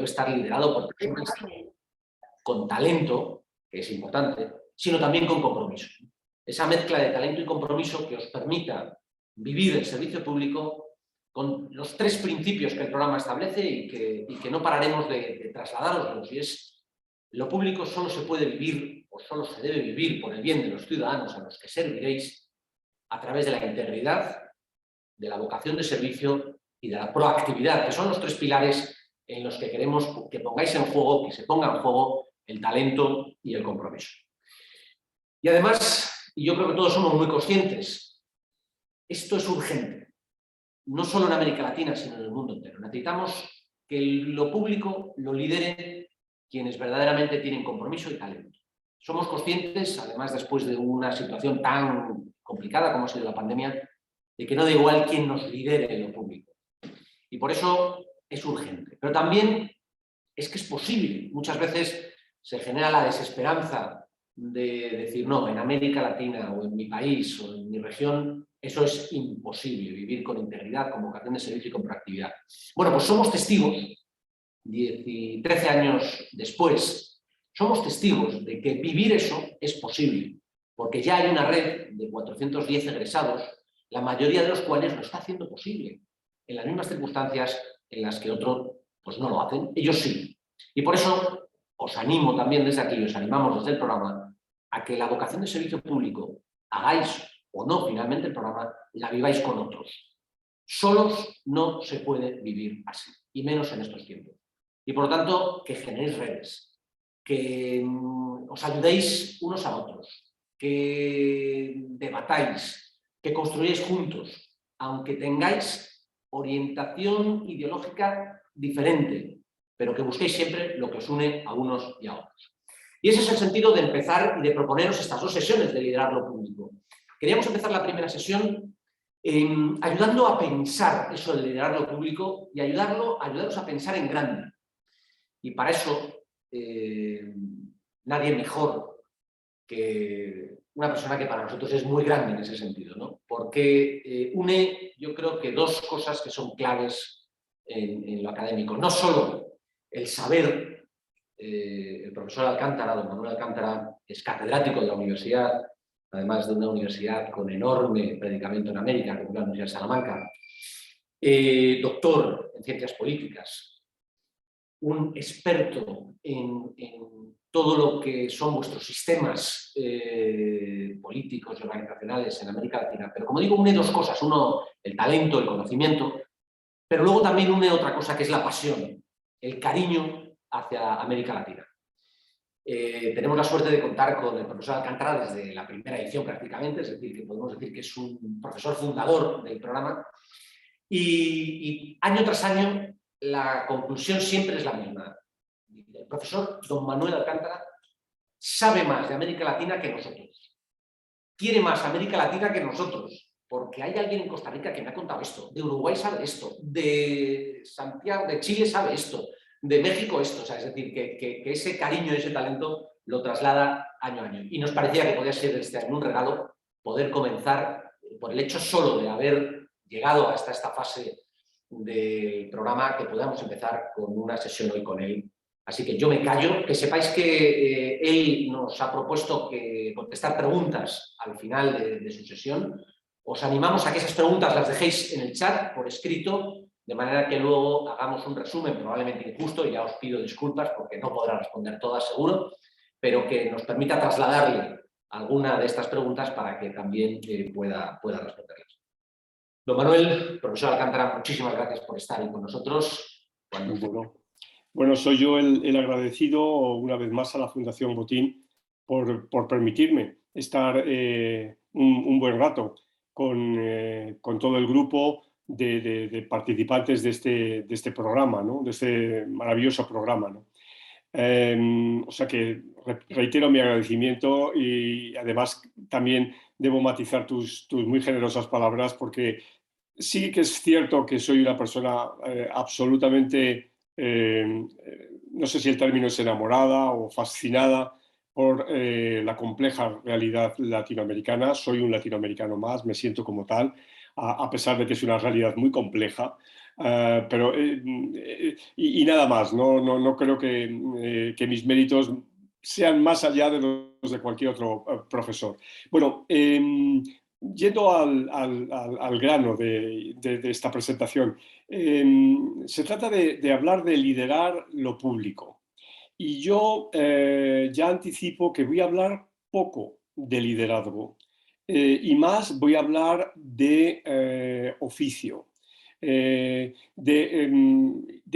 debe estar liderado por personas con talento, que es importante, sino también con compromiso. Esa mezcla de talento y compromiso que os permita vivir el servicio público con los 3 principios que el programa establece y que no pararemos de trasladároslos, y es: lo público solo se puede vivir o solo se debe vivir por el bien de los ciudadanos a los que serviréis a través de la integridad, de la vocación de servicio y de la proactividad, que son los 3 pilares en los que queremos que pongáis en juego, que se ponga en juego el talento y el compromiso. Y además, y yo creo que todos somos muy conscientes, esto es urgente, no solo en América Latina, sino en el mundo entero. Necesitamos que lo público lo lidere quienes verdaderamente tienen compromiso y talento. Somos conscientes, además después de una situación tan complicada como ha sido la pandemia, de que no da igual quién nos lidere en lo público. Y por eso es urgente. Pero también es que es posible. Muchas veces se genera la desesperanza de decir: no, en América Latina o en mi país o en mi región eso es imposible, vivir con integridad, con vocación de servicio y con proactividad. Bueno, pues somos testigos, 13 años después, somos testigos de que vivir eso es posible, porque ya hay una red de 410 egresados, la mayoría de los cuales lo está haciendo posible, en las mismas circunstancias en las que otros pues no lo hacen, ellos sí. Y por eso os animo también desde aquí, os animamos desde el programa, a que la vocación de servicio público, hagáis o no finalmente el programa, la viváis con otros. Solos no se puede vivir así, y menos en estos tiempos. Y por lo tanto, que generéis redes, que os ayudéis unos a otros, que debatáis, que construyáis juntos, aunque tengáis orientación ideológica diferente, pero que busquéis siempre lo que os une a unos y a otros. Y ese es el sentido de empezar y de proponeros estas 2 sesiones de liderazgo público. Queríamos empezar la primera sesión ayudando a pensar eso del liderazgo público y ayudaros a pensar en grande. Y para eso, nadie mejor que una persona que para nosotros es muy grande en ese sentido, ¿no? Porque une, yo creo que 2 cosas que son claves en lo académico. No solo el saber, el profesor Alcántara, don Manuel Alcántara, es catedrático de la universidad, además de una universidad con enorme predicamento en América, como la Universidad de Salamanca, doctor en ciencias políticas, un experto en todo lo que son vuestros sistemas políticos y organizacionales en América Latina. Pero como digo, une 2 cosas. Uno, el talento, el conocimiento, pero luego también une otra cosa que es la pasión, el cariño hacia América Latina. Tenemos la suerte de contar con el profesor Alcántara desde la primera edición prácticamente, es decir, que podemos decir que es un profesor fundador del programa, y año tras año la conclusión siempre es la misma. El profesor don Manuel Alcántara sabe más de América Latina que nosotros, quiere más América Latina que nosotros, porque hay alguien en Costa Rica que me ha contado esto, de Uruguay sabe esto, de Santiago, de Chile sabe esto, de México esto, o sea, es decir, que ese cariño y ese talento lo traslada año a año. Y nos parecía que podía ser este año un regalo poder comenzar, por el hecho solo de haber llegado hasta esta fase del programa, que podamos empezar con una sesión hoy con él. Así que yo me callo, que sepáis que él nos ha propuesto que contestar preguntas al final de su sesión. Os animamos a que esas preguntas las dejéis en el chat por escrito, de manera que luego hagamos un resumen probablemente injusto, y ya os pido disculpas porque no podrá responder todas seguro, pero que nos permita trasladarle alguna de estas preguntas para que también pueda responderlas. Don Manuel, profesor Alcántara, muchísimas gracias por estar ahí con nosotros. Bueno, soy yo el agradecido una vez más a la Fundación Botín por permitirme estar un buen rato con todo el grupo de participantes de este programa, ¿no? De este maravilloso programa, ¿no? O sea que reitero mi agradecimiento, y además también debo matizar tus muy generosas palabras, porque sí que es cierto que soy una persona absolutamente, no sé si el término es enamorada o fascinada por la compleja realidad latinoamericana. Soy un latinoamericano más, me siento como tal, a pesar de que es una realidad muy compleja. Pero, y nada más, no creo que mis méritos sean más allá de los de cualquier otro profesor. Bueno, yendo al grano de esta presentación, se trata de hablar de liderar lo público. Y yo ya anticipo que voy a hablar poco de liderazgo y más voy a hablar de oficio, de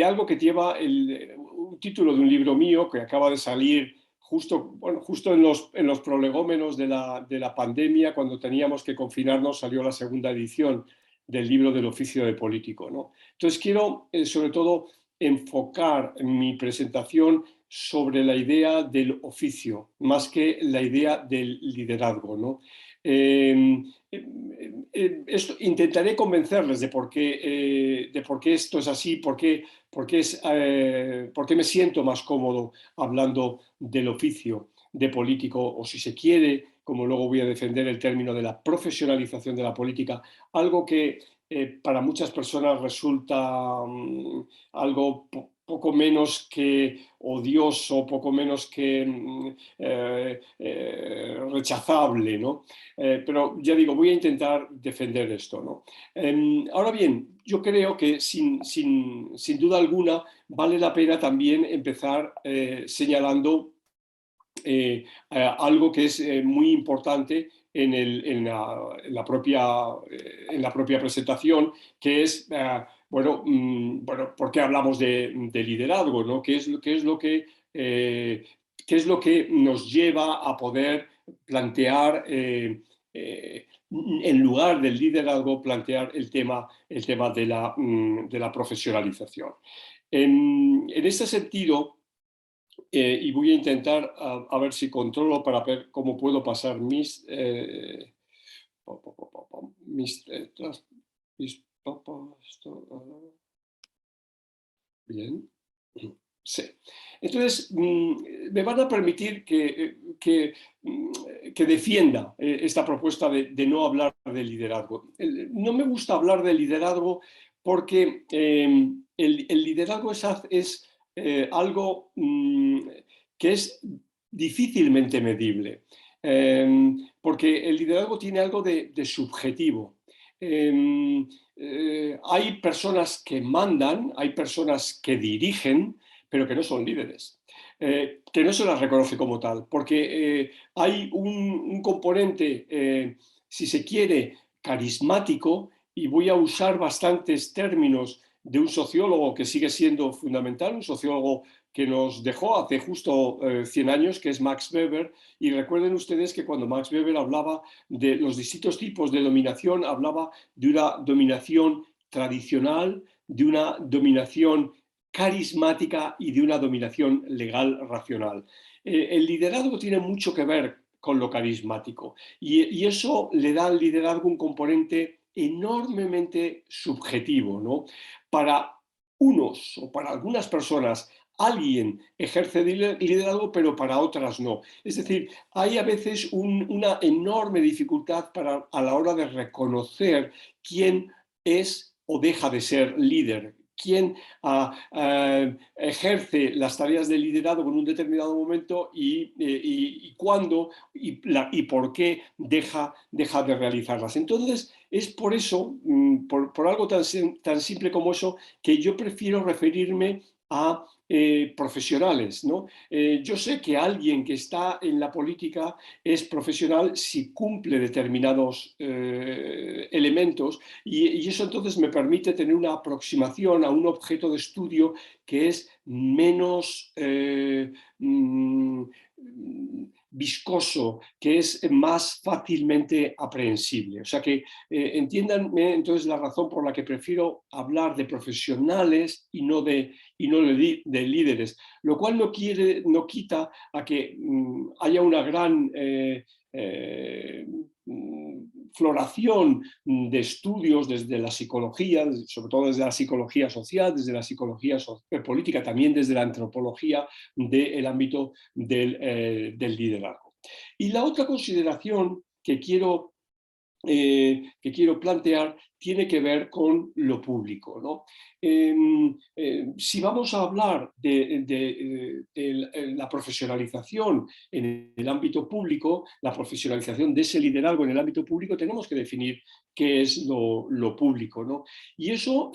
algo que lleva un título de un libro mío que acaba de salir justo, bueno, justo en los prolegómenos de la pandemia, cuando teníamos que confinarnos, salió la segunda edición del libro del oficio de político, ¿no? Entonces quiero sobre todo enfocar mi presentación sobre la idea del oficio, más que la idea del liderazgo, ¿no? Intentaré convencerles de por qué esto es así, por qué me siento más cómodo hablando del oficio de político, o si se quiere, como luego voy a defender el término de la profesionalización de la política, algo que para muchas personas resulta algo poco menos que odioso, poco menos que rechazable, ¿no? Pero ya digo, voy a intentar defender esto, ¿no? Ahora bien, yo creo que sin duda alguna vale la pena también empezar señalando algo que es muy importante en la propia presentación, que es, bueno, ¿por qué hablamos de liderazgo, ¿no? ¿Qué es lo que nos lleva a poder plantear, en lugar del liderazgo, plantear el tema de la profesionalización? En este sentido, y voy a intentar a ver si controlo para ver cómo puedo pasar mis bien. Sí. Entonces, me van a permitir que defienda esta propuesta de no hablar de liderazgo. No me gusta hablar de liderazgo porque el liderazgo es algo que es difícilmente medible, porque el liderazgo tiene algo de subjetivo. Hay personas que mandan, hay personas que dirigen, pero que no son líderes, que no se las reconoce como tal, porque hay un componente, si se quiere, carismático, y voy a usar bastantes términos de un sociólogo que sigue siendo fundamental, un sociólogo que nos dejó hace justo 100 años, que es Max Weber, y recuerden ustedes que cuando Max Weber hablaba de los distintos tipos de dominación, hablaba de una dominación tradicional, de una dominación carismática y de una dominación legal racional. El liderazgo tiene mucho que ver con lo carismático y eso le da al liderazgo un componente enormemente subjetivo, ¿no? Para unos o para algunas personas alguien ejerce liderazgo, pero para otras no. Es decir, hay a veces una enorme dificultad a la hora de reconocer quién es o deja de ser líder, quién ejerce las tareas de liderazgo en un determinado momento y cuándo y por qué deja de realizarlas. Entonces, es por eso, por algo tan simple como eso, que yo prefiero referirme a profesionales, ¿no? Yo sé que alguien que está en la política es profesional si cumple determinados elementos y eso entonces me permite tener una aproximación a un objeto de estudio que es menos viscoso, que es más fácilmente aprehensible. O sea que entiéndanme entonces la razón por la que prefiero hablar de profesionales y no de líderes, lo cual no quita a que haya una gran floración de estudios desde la psicología, sobre todo desde la psicología social, desde la psicología política, también desde la antropología del ámbito del liderazgo. Y la otra consideración que quiero plantear tiene que ver con lo público, ¿no? Si vamos a hablar de la profesionalización en el ámbito público, la profesionalización de ese liderazgo en el ámbito público, tenemos que definir qué es lo público, ¿no? Y eso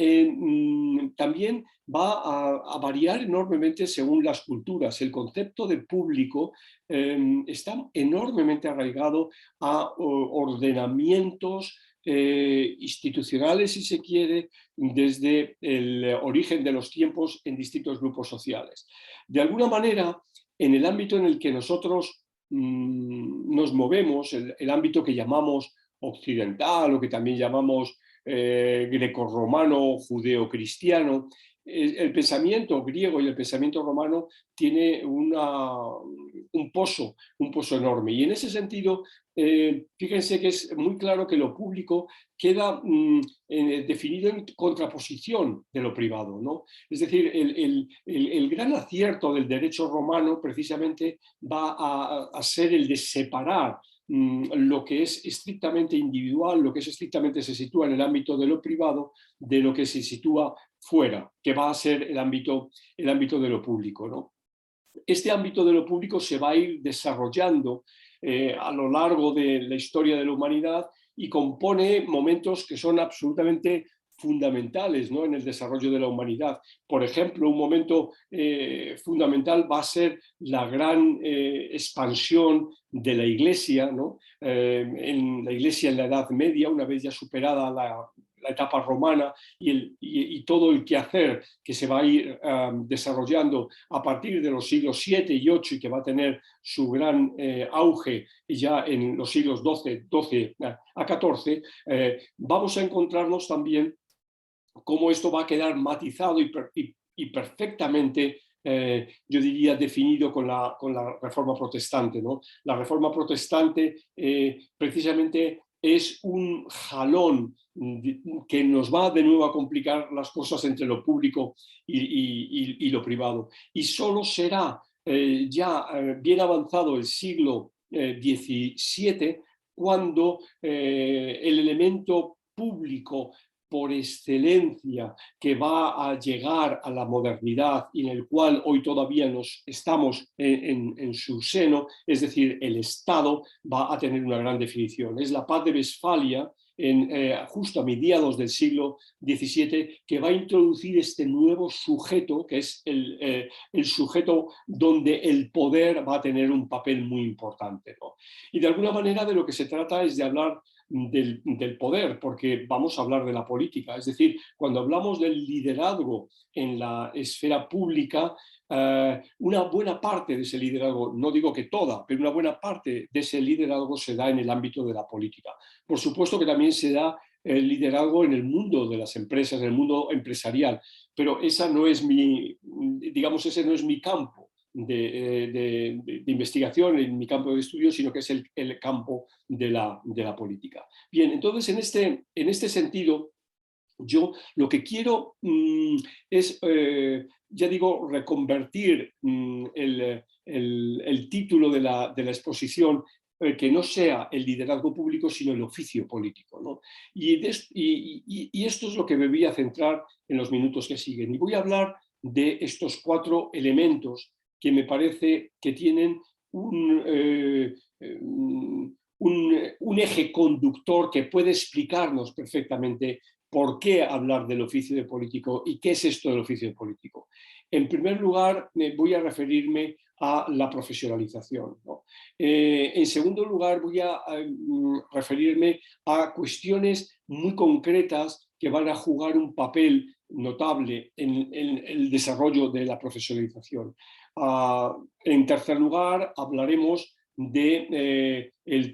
también va a variar enormemente según las culturas. El concepto de público está enormemente arraigado a ordenamientos institucionales, si se quiere, desde el origen de los tiempos en distintos grupos sociales. De alguna manera, en el ámbito en el que nosotros nos movemos, el ámbito que llamamos occidental o que también llamamos grecorromano, judeocristiano, el pensamiento griego y el pensamiento romano tiene un pozo enorme. Y en ese sentido, fíjense que es muy claro que lo público queda definido en contraposición de lo privado, ¿no? Es decir, el gran acierto del derecho romano precisamente va a ser el de separar lo que es estrictamente individual, lo que es estrictamente se sitúa en el ámbito de lo privado, de lo que se sitúa fuera, que va a ser el ámbito de lo público, ¿no? Este ámbito de lo público se va a ir desarrollando a lo largo de la historia de la humanidad y compone momentos que son absolutamente fundamentales, ¿no?, en el desarrollo de la humanidad. Por ejemplo, un momento fundamental va a ser la gran expansión de la Iglesia, ¿no? En la Iglesia en la Edad Media, una vez ya superada la etapa romana y todo el quehacer que se va a ir desarrollando a partir de los siglos 7 y 8 y que va a tener su gran auge ya en los siglos 12 a 14, vamos a encontrarnos también cómo esto va a quedar matizado y perfectamente, yo diría, definido con la Reforma Protestante, ¿no? La Reforma Protestante precisamente es un jalón que nos va de nuevo a complicar las cosas entre lo público y lo privado. Y solo será bien avanzado el siglo XVII cuando el elemento público por excelencia que va a llegar a la modernidad y en el cual hoy todavía estamos en su seno, es decir, el Estado va a tener una gran definición. Es la Paz de Westfalia, justo a mediados del siglo XVII, que va a introducir este nuevo sujeto, que es el sujeto donde el poder va a tener un papel muy importante, ¿no? Y de alguna manera de lo que se trata es de hablar del poder, porque vamos a hablar de la política. Es decir, cuando hablamos del liderazgo en la esfera pública, una buena parte de ese liderazgo, no digo que toda, pero una buena parte de ese liderazgo se da en el ámbito de la política. Por supuesto que también se da el liderazgo en el mundo de las empresas, en el mundo empresarial, pero esa no es digamos, ese no es mi campo de investigación, en mi campo de estudio, sino que es el campo de la política. Bien, entonces en este sentido, yo lo que quiero es, ya digo, reconvertir el título de la exposición, que no sea el liderazgo público, sino el oficio político, ¿no? Y esto es lo que me voy a centrar en los minutos que siguen. Y voy a hablar de estos 4 elementos que me parece que tienen un eje conductor que puede explicarnos perfectamente por qué hablar del oficio de político y qué es esto del oficio de político. En primer lugar, voy a referirme a la profesionalización, ¿no? En segundo lugar, voy a referirme a cuestiones muy concretas que van a jugar un papel notable en el desarrollo de la profesionalización. En tercer lugar, hablaremos del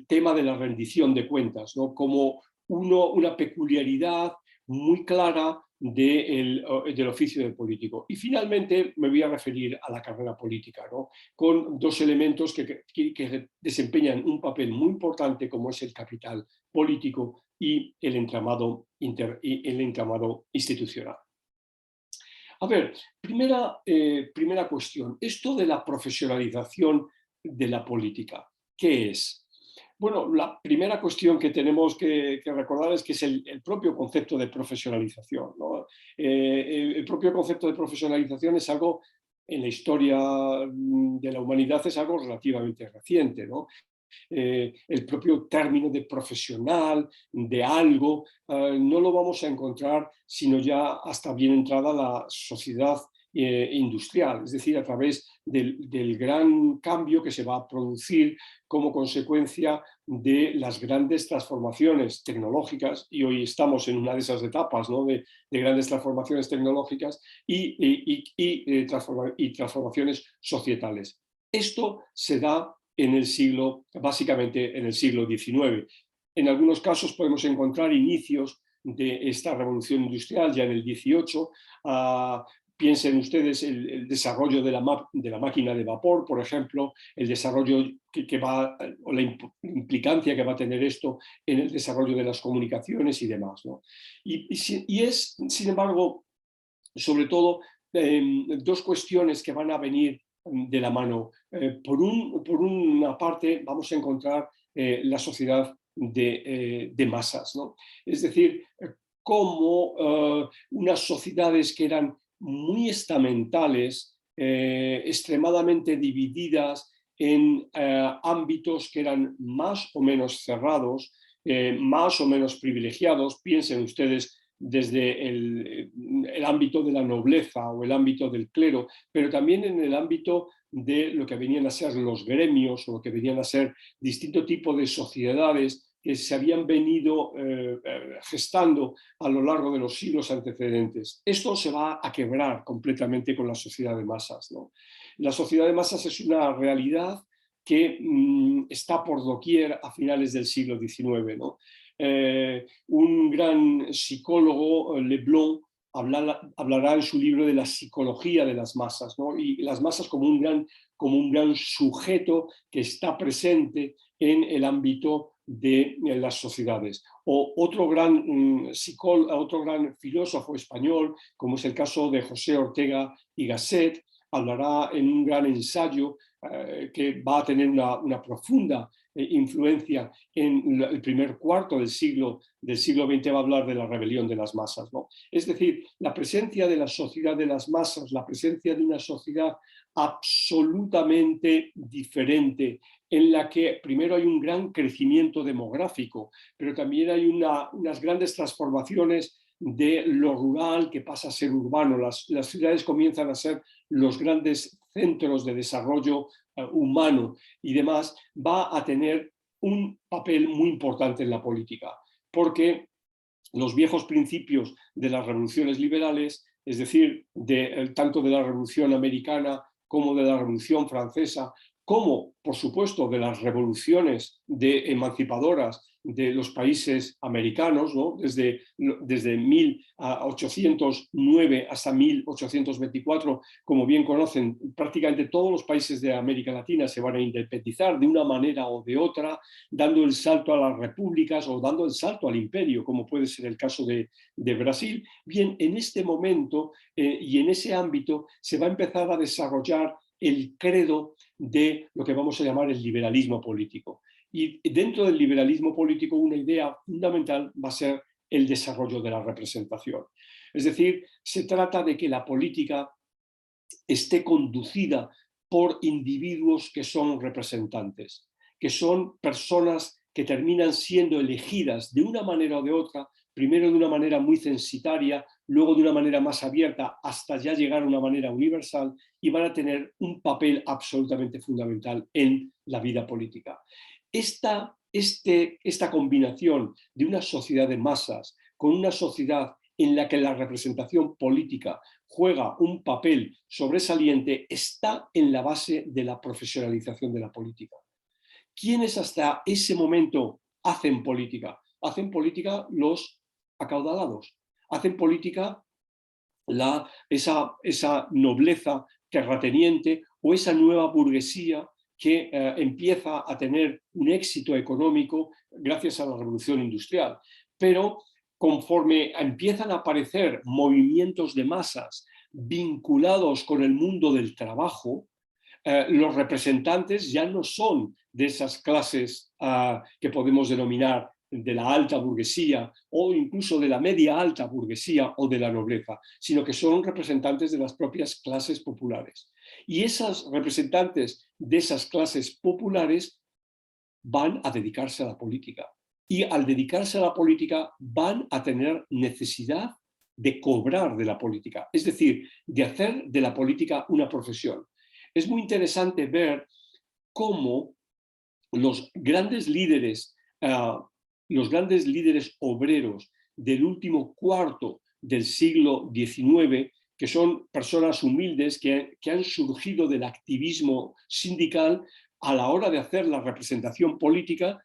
tema de la rendición de cuentas, ¿no?, como una peculiaridad muy clara del oficio del político. Y finalmente me voy a referir a la carrera política, ¿no?, con 2 elementos que desempeñan un papel muy importante, como es el capital político y el entramado institucional. A ver, primera cuestión, esto de la profesionalización de la política, ¿qué es? Bueno, la primera cuestión que tenemos que recordar es que es el propio concepto de profesionalización, ¿no? El propio concepto de profesionalización es algo, en la historia de la humanidad, es algo relativamente reciente, ¿no? El propio término de profesional, de algo, no lo vamos a encontrar sino ya hasta bien entrada la sociedad industrial, es decir, a través del gran cambio que se va a producir como consecuencia de las grandes transformaciones tecnológicas, y hoy estamos en una de esas etapas, ¿no? de grandes transformaciones tecnológicas y transformaciones societales. Esto se da básicamente en el siglo XIX. En algunos casos podemos encontrar inicios de esta revolución industrial ya en el XVIII. Piensen ustedes el desarrollo de la máquina de vapor, por ejemplo, el desarrollo o la implicancia que va a tener esto en el desarrollo de las comunicaciones y demás, ¿no? Y es, sin embargo, sobre todo, dos cuestiones que van a venir de la mano. Por una parte, vamos a encontrar la sociedad de masas, ¿no? Es decir, cómo unas sociedades que eran muy estamentales, extremadamente divididas en ámbitos que eran más o menos cerrados, más o menos privilegiados. Piensen ustedes desde el ámbito de la nobleza o el ámbito del clero, pero también en el ámbito de lo que venían a ser los gremios o lo que venían a ser distinto tipo de sociedades que se habían venido gestando a lo largo de los siglos antecedentes. Esto se va a quebrar completamente con la sociedad de masas, ¿no? La sociedad de masas es una realidad que está por doquier a finales del siglo XIX, ¿no? Un gran psicólogo, Leblond, hablará en su libro de la psicología de las masas, ¿no? Y las masas como un gran sujeto que está presente en el ámbito de las sociedades. O otro gran filósofo español, como es el caso de José Ortega y Gasset, hablará en un gran ensayo que va a tener una profunda influencia en el primer cuarto del siglo XX, va a hablar de la rebelión de las masas, ¿no? Es decir, la presencia de la sociedad de las masas, la presencia de una sociedad absolutamente diferente, en la que primero hay un gran crecimiento demográfico, pero también hay unas grandes transformaciones de lo rural que pasa a ser urbano. Las ciudades comienzan a ser los grandes centros de desarrollo humano y demás, va a tener un papel muy importante en la política, porque los viejos principios de las revoluciones liberales, es decir, tanto de la Revolución Americana como de la Revolución Francesa, como, por supuesto, de las revoluciones emancipadoras de los países americanos, ¿no? desde 1809 hasta 1824, como bien conocen, prácticamente todos los países de América Latina se van a independizar de una manera o de otra, dando el salto a las repúblicas o dando el salto al imperio, como puede ser el caso de Brasil. Bien, en este momento y en ese ámbito se va a empezar a desarrollar el credo de lo que vamos a llamar el liberalismo político. Y dentro del liberalismo político una idea fundamental va a ser el desarrollo de la representación. Es decir, se trata de que la política esté conducida por individuos que son representantes, que son personas que terminan siendo elegidas de una manera o de otra, primero de una manera muy censitaria, luego de una manera más abierta, hasta ya llegar a una manera universal, y van a tener un papel absolutamente fundamental en la vida política. Esta combinación de una sociedad de masas con una sociedad en la que la representación política juega un papel sobresaliente está en la base de la profesionalización de la política. ¿Quiénes hasta ese momento hacen política? Hacen política los acaudalados, hacen política esa nobleza terrateniente o esa nueva burguesía que empieza a tener un éxito económico gracias a la revolución industrial. Pero conforme empiezan a aparecer movimientos de masas vinculados con el mundo del trabajo, los representantes ya no son de esas clases que podemos denominar de la alta burguesía o incluso de la media alta burguesía o de la nobleza, sino que son representantes de las propias clases populares. Y esos representantes de esas clases populares van a dedicarse a la política. Y al dedicarse a la política van a tener necesidad de cobrar de la política, es decir, de hacer de la política una profesión. Es muy interesante ver cómo los grandes líderes obreros del último cuarto del siglo XIX, que son personas humildes que han surgido del activismo sindical, a la hora de hacer la representación política,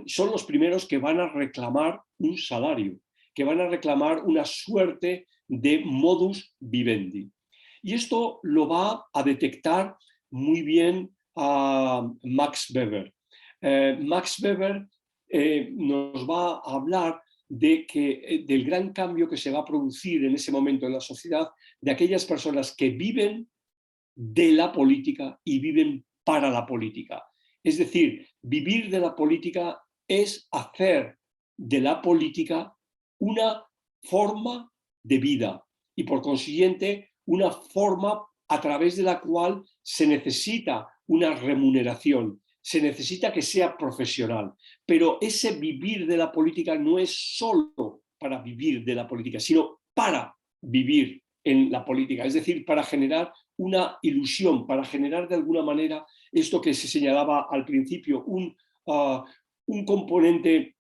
son los primeros que van a reclamar un salario, que van a reclamar una suerte de modus vivendi. Y esto lo va a detectar muy bien Max Weber. Max Weber nos va a hablar del gran cambio que se va a producir en ese momento en la sociedad, de aquellas personas que viven de la política y viven para la política. Es decir, vivir de la política es hacer de la política una forma de vida y por consiguiente una forma a través de la cual se necesita una remuneración, se necesita que sea profesional, pero ese vivir de la política no es solo para vivir de la política, sino para vivir en la política, es decir, para generar una ilusión, para generar de alguna manera esto que se señalaba al principio, un componente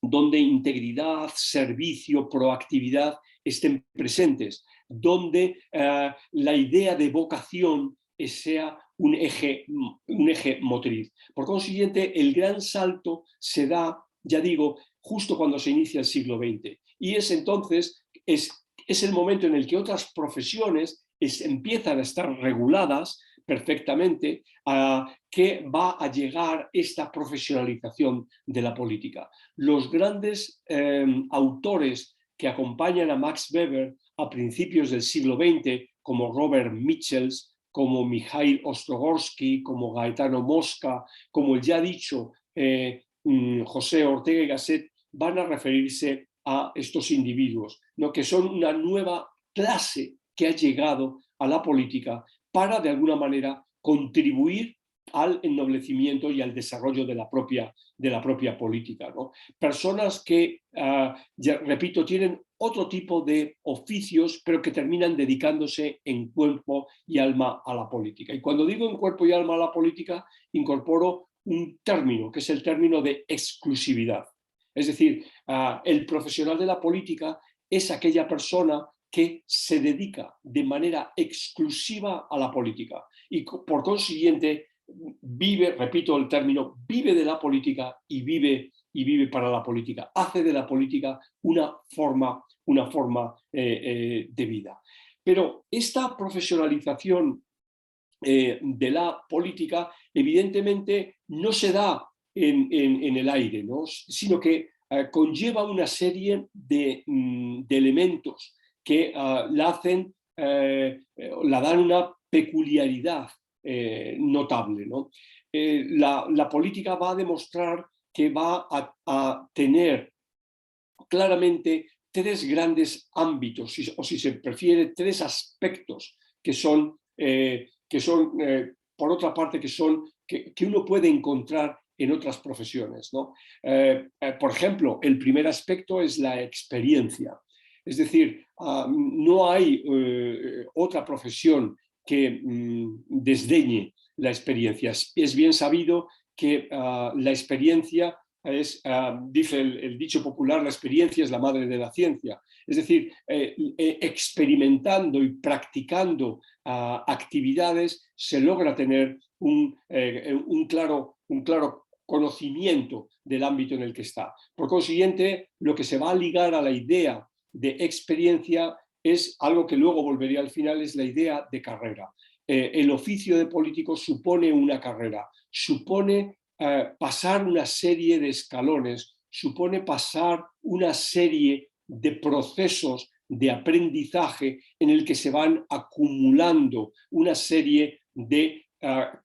donde integridad, servicio, proactividad estén presentes, donde la idea de vocación sea un eje motriz. Por consiguiente, el gran salto se da, ya digo, justo cuando se inicia el siglo XX. Y es entonces, es el momento en el que otras profesiones empiezan a estar reguladas perfectamente, que va a llegar esta profesionalización de la política. Los grandes autores que acompañan a Max Weber a principios del siglo XX, como Robert Michels, como Mikhail Ostrogorsky, como Gaetano Mosca, como el ya dicho José Ortega y Gasset, van a referirse a estos individuos, ¿no? Que son una nueva clase que ha llegado a la política para, de alguna manera, contribuir al ennoblecimiento y al desarrollo de la propia política, ¿no? Personas que, ya repito, tienen otro tipo de oficios, pero que terminan dedicándose en cuerpo y alma a la política. Y cuando digo en cuerpo y alma a la política, incorporo un término, que es el término de exclusividad. Es decir, el profesional de la política es aquella persona que se dedica de manera exclusiva a la política y por consiguiente vive, repito el término, vive de la política y vive para la política, hace de la política una forma de vida. Pero esta profesionalización de la política evidentemente no se da en el aire, ¿no? Sino que conlleva una serie de elementos que la dan una peculiaridad notable, ¿no? La política va a demostrar que va a tener claramente tres grandes ámbitos, o si se prefiere, tres aspectos que son, por otra parte, que uno puede encontrar en otras profesiones, ¿no? Por ejemplo, el primer aspecto es la experiencia. Es decir, no hay otra profesión que desdeñe la experiencia. Es bien sabido que la experiencia dice el dicho popular, la experiencia es la madre de la ciencia. Es decir, experimentando y practicando actividades se logra tener un claro conocimiento del ámbito en el que está. Por consiguiente, lo que se va a ligar a la idea de experiencia es algo que luego volvería al final, es la idea de carrera. El oficio de político supone una carrera, supone pasar una serie de escalones, supone pasar una serie de procesos de aprendizaje en el que se van acumulando una serie de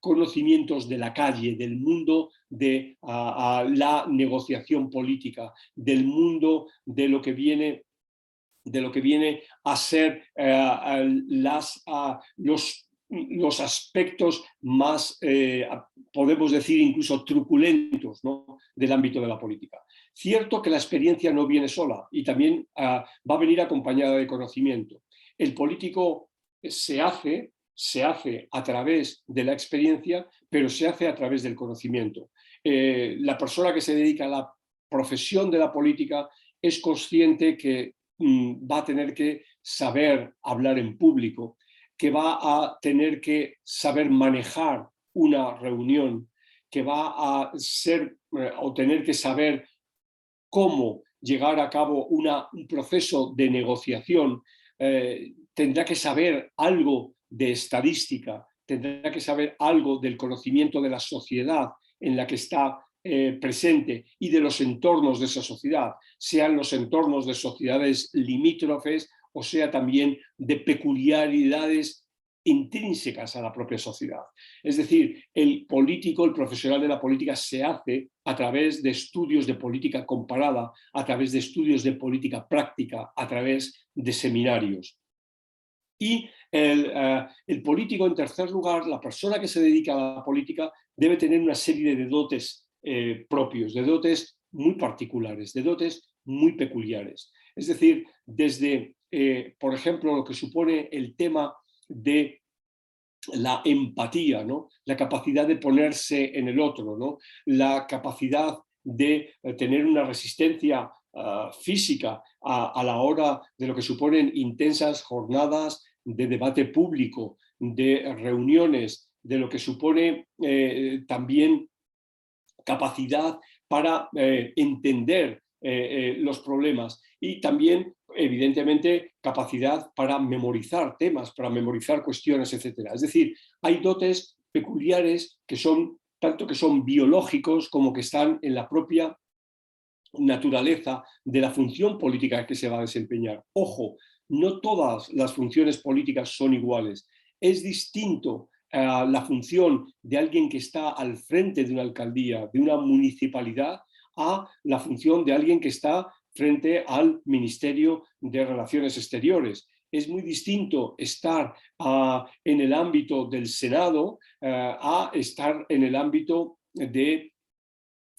conocimientos de la calle, del mundo de la negociación política, del mundo de lo que viene a ser los aspectos más, podemos decir, incluso truculentos, ¿no?, del ámbito de la política. Cierto que la experiencia no viene sola y también va a venir acompañada de conocimiento. El político se hace a través de la experiencia, pero se hace a través del conocimiento. La persona que se dedica a la profesión de la política es consciente que va a tener que saber hablar en público, que va a tener que saber manejar una reunión, que va a ser o tener que saber cómo llegar a cabo un proceso de negociación, tendrá que saber algo de estadística, tendrá que saber algo del conocimiento de la sociedad en la que está presente y de los entornos de esa sociedad, sean los entornos de sociedades limítrofes o sea también de peculiaridades intrínsecas a la propia sociedad. Es decir, el político, el profesional de la política se hace a través de estudios de política comparada, a través de estudios de política práctica, a través de seminarios. Y el político, en tercer lugar, la persona que se dedica a la política debe tener una serie de dotes propios, de dotes muy particulares, de dotes muy peculiares. Es decir, desde, por ejemplo, lo que supone el tema de la empatía, ¿no?, la capacidad de ponerse en el otro, ¿no?, la capacidad de tener una resistencia física a la hora de lo que suponen intensas jornadas de debate público, de reuniones, de lo que supone también capacidad para entender los problemas y también, evidentemente, capacidad para memorizar temas, para memorizar cuestiones, etc. Es decir, hay dotes peculiares que son, tanto que son biológicos como que están en la propia naturaleza de la función política que se va a desempeñar. Ojo, no todas las funciones políticas son iguales. Es distinto la función de alguien que está al frente de una alcaldía, de una municipalidad, a la función de alguien que está frente al Ministerio de Relaciones Exteriores. Es muy distinto estar en el ámbito del Senado a estar en el ámbito de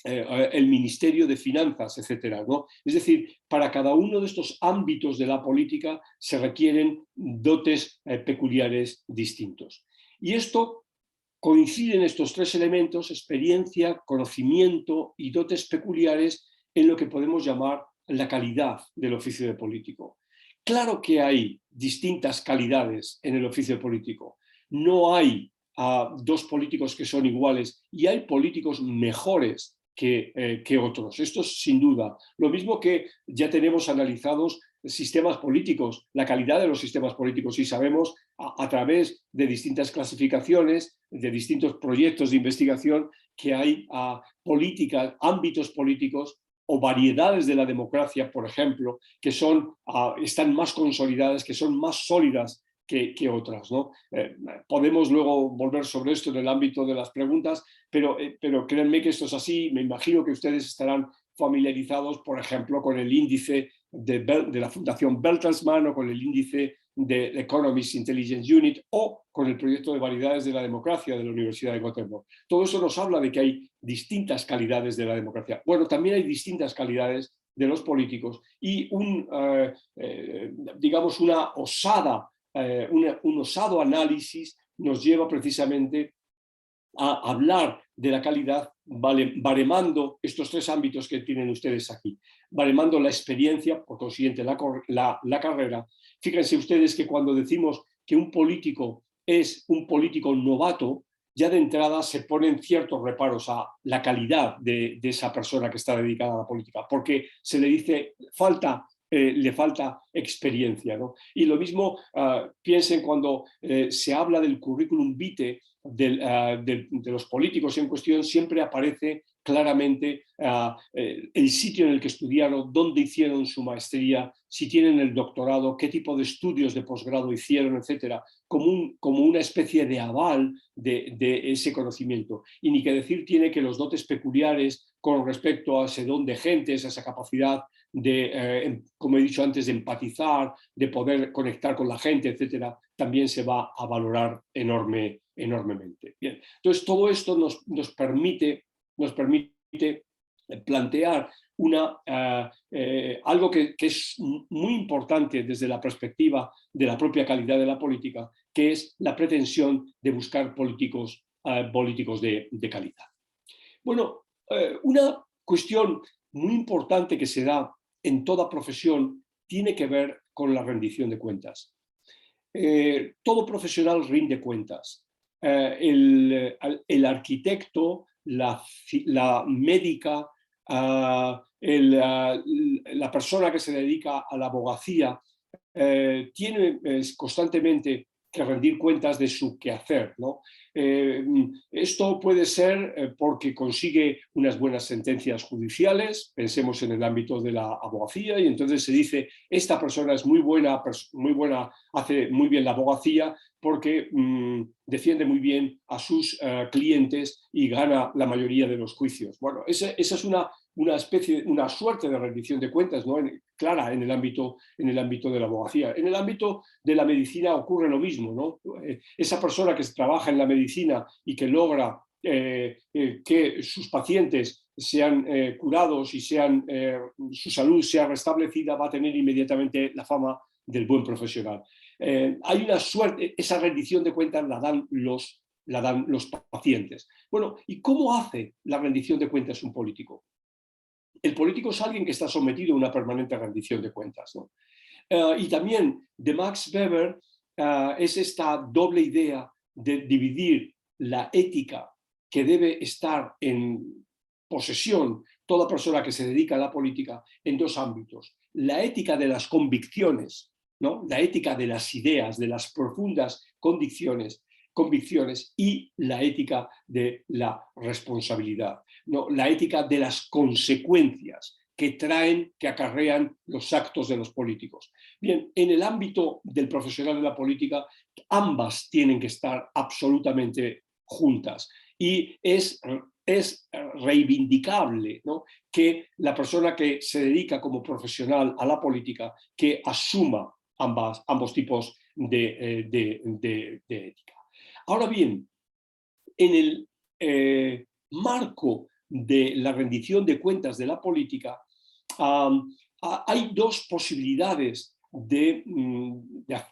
el Ministerio de Finanzas, etcétera, ¿no? Es decir, para cada uno de estos ámbitos de la política se requieren dotes peculiares distintos. Y esto coinciden estos tres elementos, experiencia, conocimiento y dotes peculiares, en lo que podemos llamar la calidad del oficio de político. Claro que hay distintas calidades en el oficio político. No hay dos políticos que son iguales y hay políticos mejores que otros. Esto es sin duda. Lo mismo que ya tenemos analizados sistemas políticos, la calidad de los sistemas políticos, y sabemos a través de distintas clasificaciones, de distintos proyectos de investigación, que hay políticas, ámbitos políticos o variedades de la democracia, por ejemplo, que están más consolidadas, que son más sólidas que otras, ¿no? Podemos luego volver sobre esto en el ámbito de las preguntas, pero créanme que esto es así. Me imagino que ustedes estarán familiarizados, por ejemplo, con el índice de la Fundación Bertelsmann o con el índice de Economist Intelligence Unit o con el proyecto de variedades de la democracia de la Universidad de Göteborg. Todo eso nos habla de que hay distintas calidades de la democracia. Bueno, también hay distintas calidades de los políticos y digamos un osado análisis nos lleva precisamente a hablar de la calidad baremando estos tres ámbitos que tienen ustedes aquí, baremando la experiencia, por consiguiente la carrera. Fíjense ustedes que cuando decimos que un político es un político novato, ya de entrada se ponen ciertos reparos a la calidad de esa persona que está dedicada a la política, porque se le dice le falta experiencia, ¿no? Y lo mismo piensen cuando se habla del currículum vitae de los políticos en cuestión, siempre aparece claramente el sitio en el que estudiaron, dónde hicieron su maestría, si tienen el doctorado, qué tipo de estudios de posgrado hicieron, etcétera, como una especie de aval de ese conocimiento. Y ni que decir tiene que los dotes peculiares con respecto a ese don de gentes, a esa capacidad de, como he dicho antes, de empatizar, de poder conectar con la gente, etcétera, también se va a valorar enormemente. Bien. Entonces, todo esto nos permite plantear algo que es muy importante desde la perspectiva de la propia calidad de la política, que es la pretensión de buscar políticos de calidad. Bueno, una cuestión muy importante que se da en toda profesión tiene que ver con la rendición de cuentas. Todo profesional rinde cuentas. El arquitecto, la médica, la persona que se dedica a la abogacía, tiene constantemente que rendir cuentas de su quehacer, ¿no? Esto puede ser porque consigue unas buenas sentencias judiciales, pensemos en el ámbito de la abogacía, y entonces se dice, esta persona es muy buena, hace muy bien la abogacía porque defiende muy bien a sus clientes y gana la mayoría de los juicios. Bueno, esa es una suerte de rendición de cuentas, ¿no? Clara en el ámbito de la abogacía. En el ámbito de la medicina ocurre lo mismo, ¿no? Esa persona que trabaja en la medicina y que logra que sus pacientes sean curados y su salud sea restablecida, va a tener inmediatamente la fama del buen profesional. Hay una suerte, esa rendición de cuentas la dan los pacientes. Bueno, ¿y cómo hace la rendición de cuentas un político? El político es alguien que está sometido a una permanente rendición de cuentas, ¿no? Y también de Max Weber es esta doble idea de dividir la ética que debe estar en posesión toda persona que se dedica a la política en dos ámbitos. La ética de las convicciones, ¿no? La ética de las ideas, de las profundas convicciones y la ética de la responsabilidad, ¿no? La ética de las consecuencias que acarrean los actos de los políticos. Bien, en el ámbito del profesional de la política, ambas tienen que estar absolutamente juntas y es reivindicable, ¿no?, que la persona que se dedica como profesional a la política que asuma ambos tipos de ética. Ahora bien, en el marco de la rendición de cuentas de la política, hay dos posibilidades de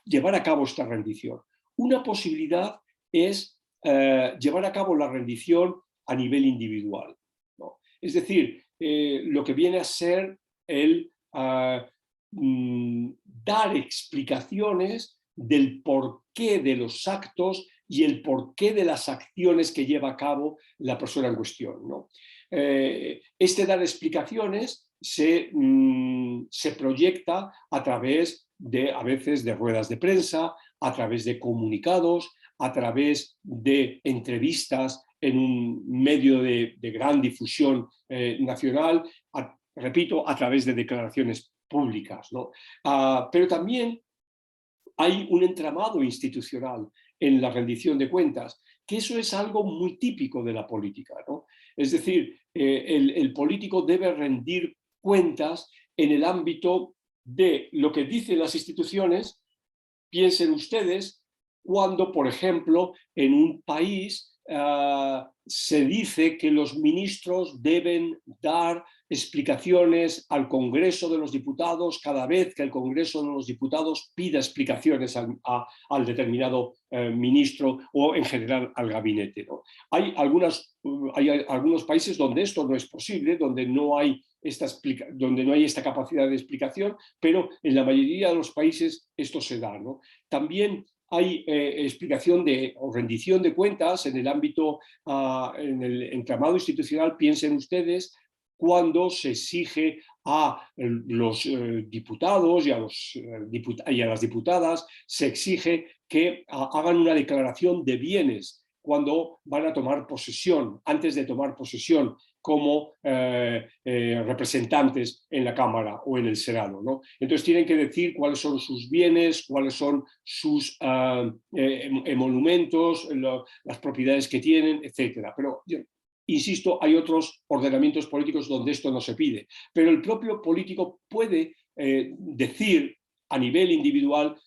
llevar a cabo esta rendición. Una posibilidad es llevar a cabo la rendición a nivel individual, ¿no? Es decir, lo que viene a ser el dar explicaciones del porqué de los actos y el porqué de las acciones que lleva a cabo la persona en cuestión, ¿no? Este dar explicaciones se proyecta a través a veces de ruedas de prensa, a través de comunicados, a través de entrevistas en un medio de gran difusión nacional, repito, a través de declaraciones públicas, ¿no? Pero también hay un entramado institucional en la rendición de cuentas, que eso es algo muy típico de la política, ¿no? Es decir, el político debe rendir cuentas en el ámbito de lo que dicen las instituciones. Piensen ustedes cuando, por ejemplo, en un país se dice que los ministros deben dar explicaciones al Congreso de los Diputados cada vez que el Congreso de los Diputados pida explicaciones al determinado ministro o en general al gabinete, ¿no? Hay algunos países donde esto no es posible, donde no hay esta capacidad de explicación, pero en la mayoría de los países esto se da, ¿no? También hay explicación o rendición de cuentas en el ámbito, en el entramado institucional. Piensen ustedes cuando se exige a los diputados y a las diputadas, se exige que hagan una declaración de bienes cuando van a tomar posesión, antes de tomar posesión como representantes en la Cámara o en el Senado, ¿no? Entonces tienen que decir cuáles son sus bienes, cuáles son sus monumentos, las propiedades que tienen, etc. Pero, insisto, hay otros ordenamientos políticos donde esto no se pide. Pero el propio político puede decir a nivel individual,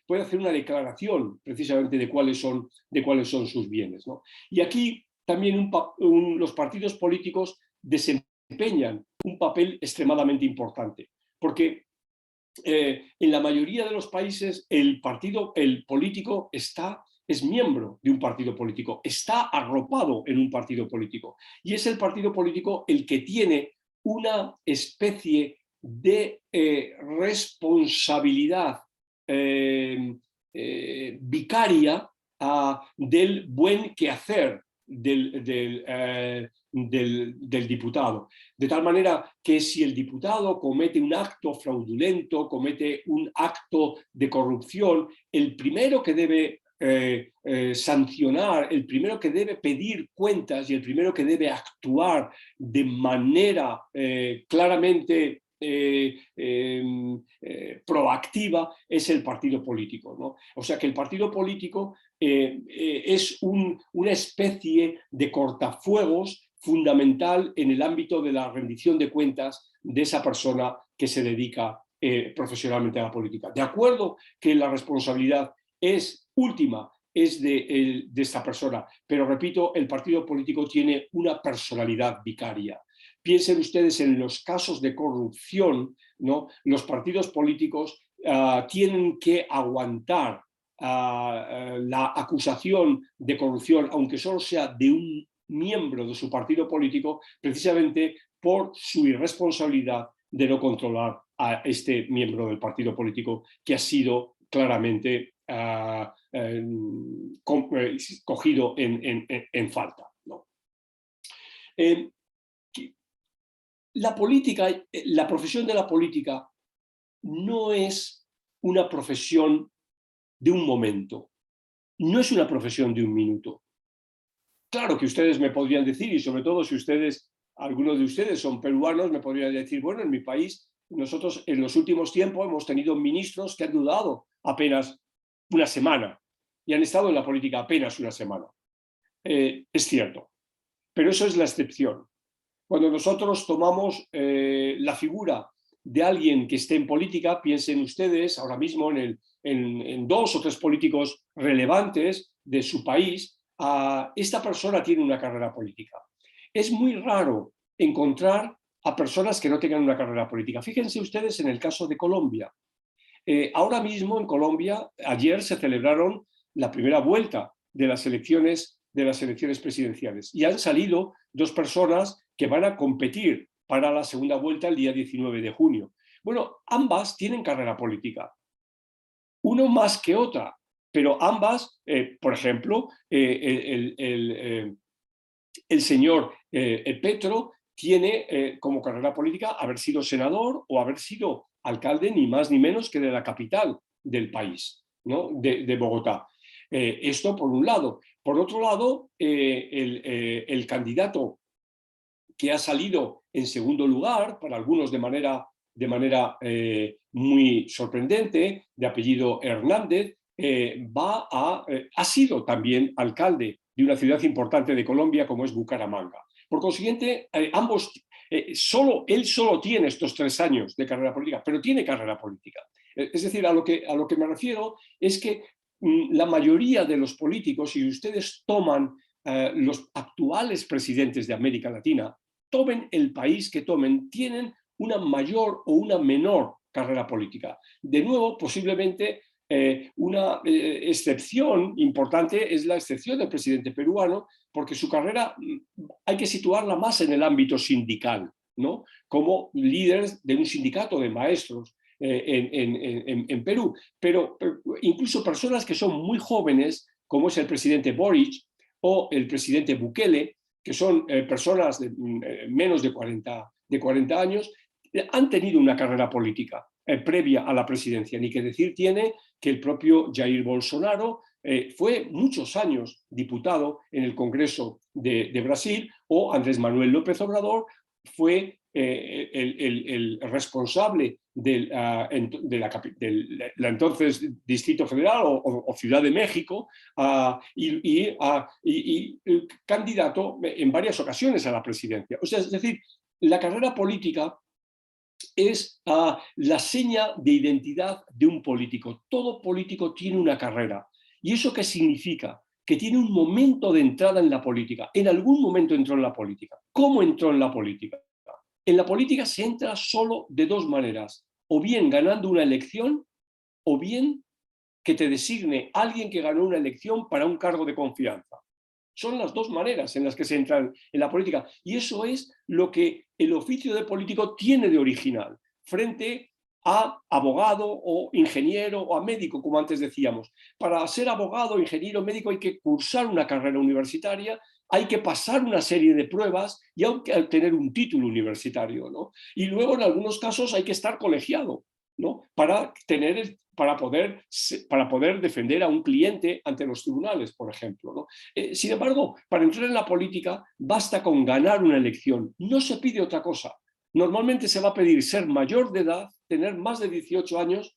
puede hacer una declaración precisamente de cuáles son sus bienes, ¿no? Y aquí también los partidos políticos desempeñan un papel extremadamente importante, porque en la mayoría de los países el político es miembro de un partido político, está arropado en un partido político, y es el partido político el que tiene una especie de responsabilidad vicaria del buen quehacer del diputado. De tal manera que si el diputado comete un acto fraudulento, comete un acto de corrupción, el primero que debe sancionar, el primero que debe pedir cuentas y el primero que debe actuar de manera claramente proactiva es el partido político, ¿no? O sea que el partido político es una especie de cortafuegos fundamental en el ámbito de la rendición de cuentas de esa persona que se dedica profesionalmente a la política. De acuerdo que la responsabilidad es última, es de esta persona, pero repito, el partido político tiene una personalidad vicaria. Piensen ustedes en los casos de corrupción, ¿no? Los partidos políticos tienen que aguantar la acusación de corrupción, aunque solo sea de un miembro de su partido político, precisamente por su irresponsabilidad de no controlar a este miembro del partido político que ha sido claramente cogido en falta, ¿no? La política, la profesión de la política no es una profesión de un momento, no es una profesión de un minuto. Claro que ustedes me podrían decir, y sobre todo si algunos de ustedes son peruanos, me podrían decir, bueno, en mi país nosotros en los últimos tiempos hemos tenido ministros que han durado apenas una semana y han estado en la política apenas una semana. Es cierto, pero eso es la excepción. Cuando nosotros tomamos la figura de alguien que esté en política, piensen ustedes ahora mismo en 2 o 3 políticos relevantes de su país, esta persona tiene una carrera política. Es muy raro encontrar a personas que no tengan una carrera política. Fíjense ustedes en el caso de Colombia. Ahora mismo en Colombia, ayer se celebraron la primera vuelta de las elecciones presidenciales y han salido 2 personas que van a competir para la segunda vuelta el día 19 de junio. Bueno, ambas tienen carrera política, uno más que otra, pero ambas, por ejemplo, el señor Petro tiene como carrera política haber sido senador o haber sido alcalde ni más ni menos que de la capital del país, ¿no? de Bogotá. Esto por un lado. Por otro lado, el candidato que ha salido en segundo lugar, para algunos de manera muy sorprendente, de apellido Hernández, ha sido también alcalde de una ciudad importante de Colombia como es Bucaramanga. Por consiguiente, él solo tiene estos 3 años de carrera política, pero tiene carrera política. Es decir, a lo que me refiero es que la mayoría de los políticos, si ustedes toman los actuales presidentes de América Latina, tomen el país que tomen, tienen una mayor o una menor carrera política. De nuevo, posiblemente una excepción importante es la excepción del presidente peruano, porque su carrera hay que situarla más en el ámbito sindical, ¿no? Como líder de un sindicato de maestros en Perú. Pero incluso personas que son muy jóvenes, como es el presidente Boric o el presidente Bukele, que son personas de menos de 40 años, han tenido una carrera política previa a la presidencia. Ni que decir tiene que el propio Jair Bolsonaro fue muchos años diputado en el Congreso de Brasil, o Andrés Manuel López Obrador fue el responsable de la entonces Distrito Federal o Ciudad de México, y candidato en varias ocasiones a la presidencia. O sea, es decir, la carrera política es la seña de identidad de un político. Todo político tiene una carrera. ¿Y eso qué significa? Que tiene un momento de entrada en la política. En algún momento entró en la política. ¿Cómo entró en la política? En la política se entra solo de dos maneras: o bien ganando una elección, o bien que te designe alguien que ganó una elección para un cargo de confianza. Son las dos maneras en las que se entra en la política. Y eso es lo que el oficio de político tiene de original, frente a abogado o ingeniero o a médico, como antes decíamos. Para ser abogado, ingeniero, médico hay que cursar una carrera universitaria, hay que pasar una serie de pruebas y hay que obtener un título universitario, ¿no? Y luego, en algunos casos, hay que estar colegiado, ¿no? Para poder defender a un cliente ante los tribunales, por ejemplo, ¿no? Sin embargo, para entrar en la política basta con ganar una elección. No se pide otra cosa. Normalmente se va a pedir ser mayor de edad, tener más de 18 años.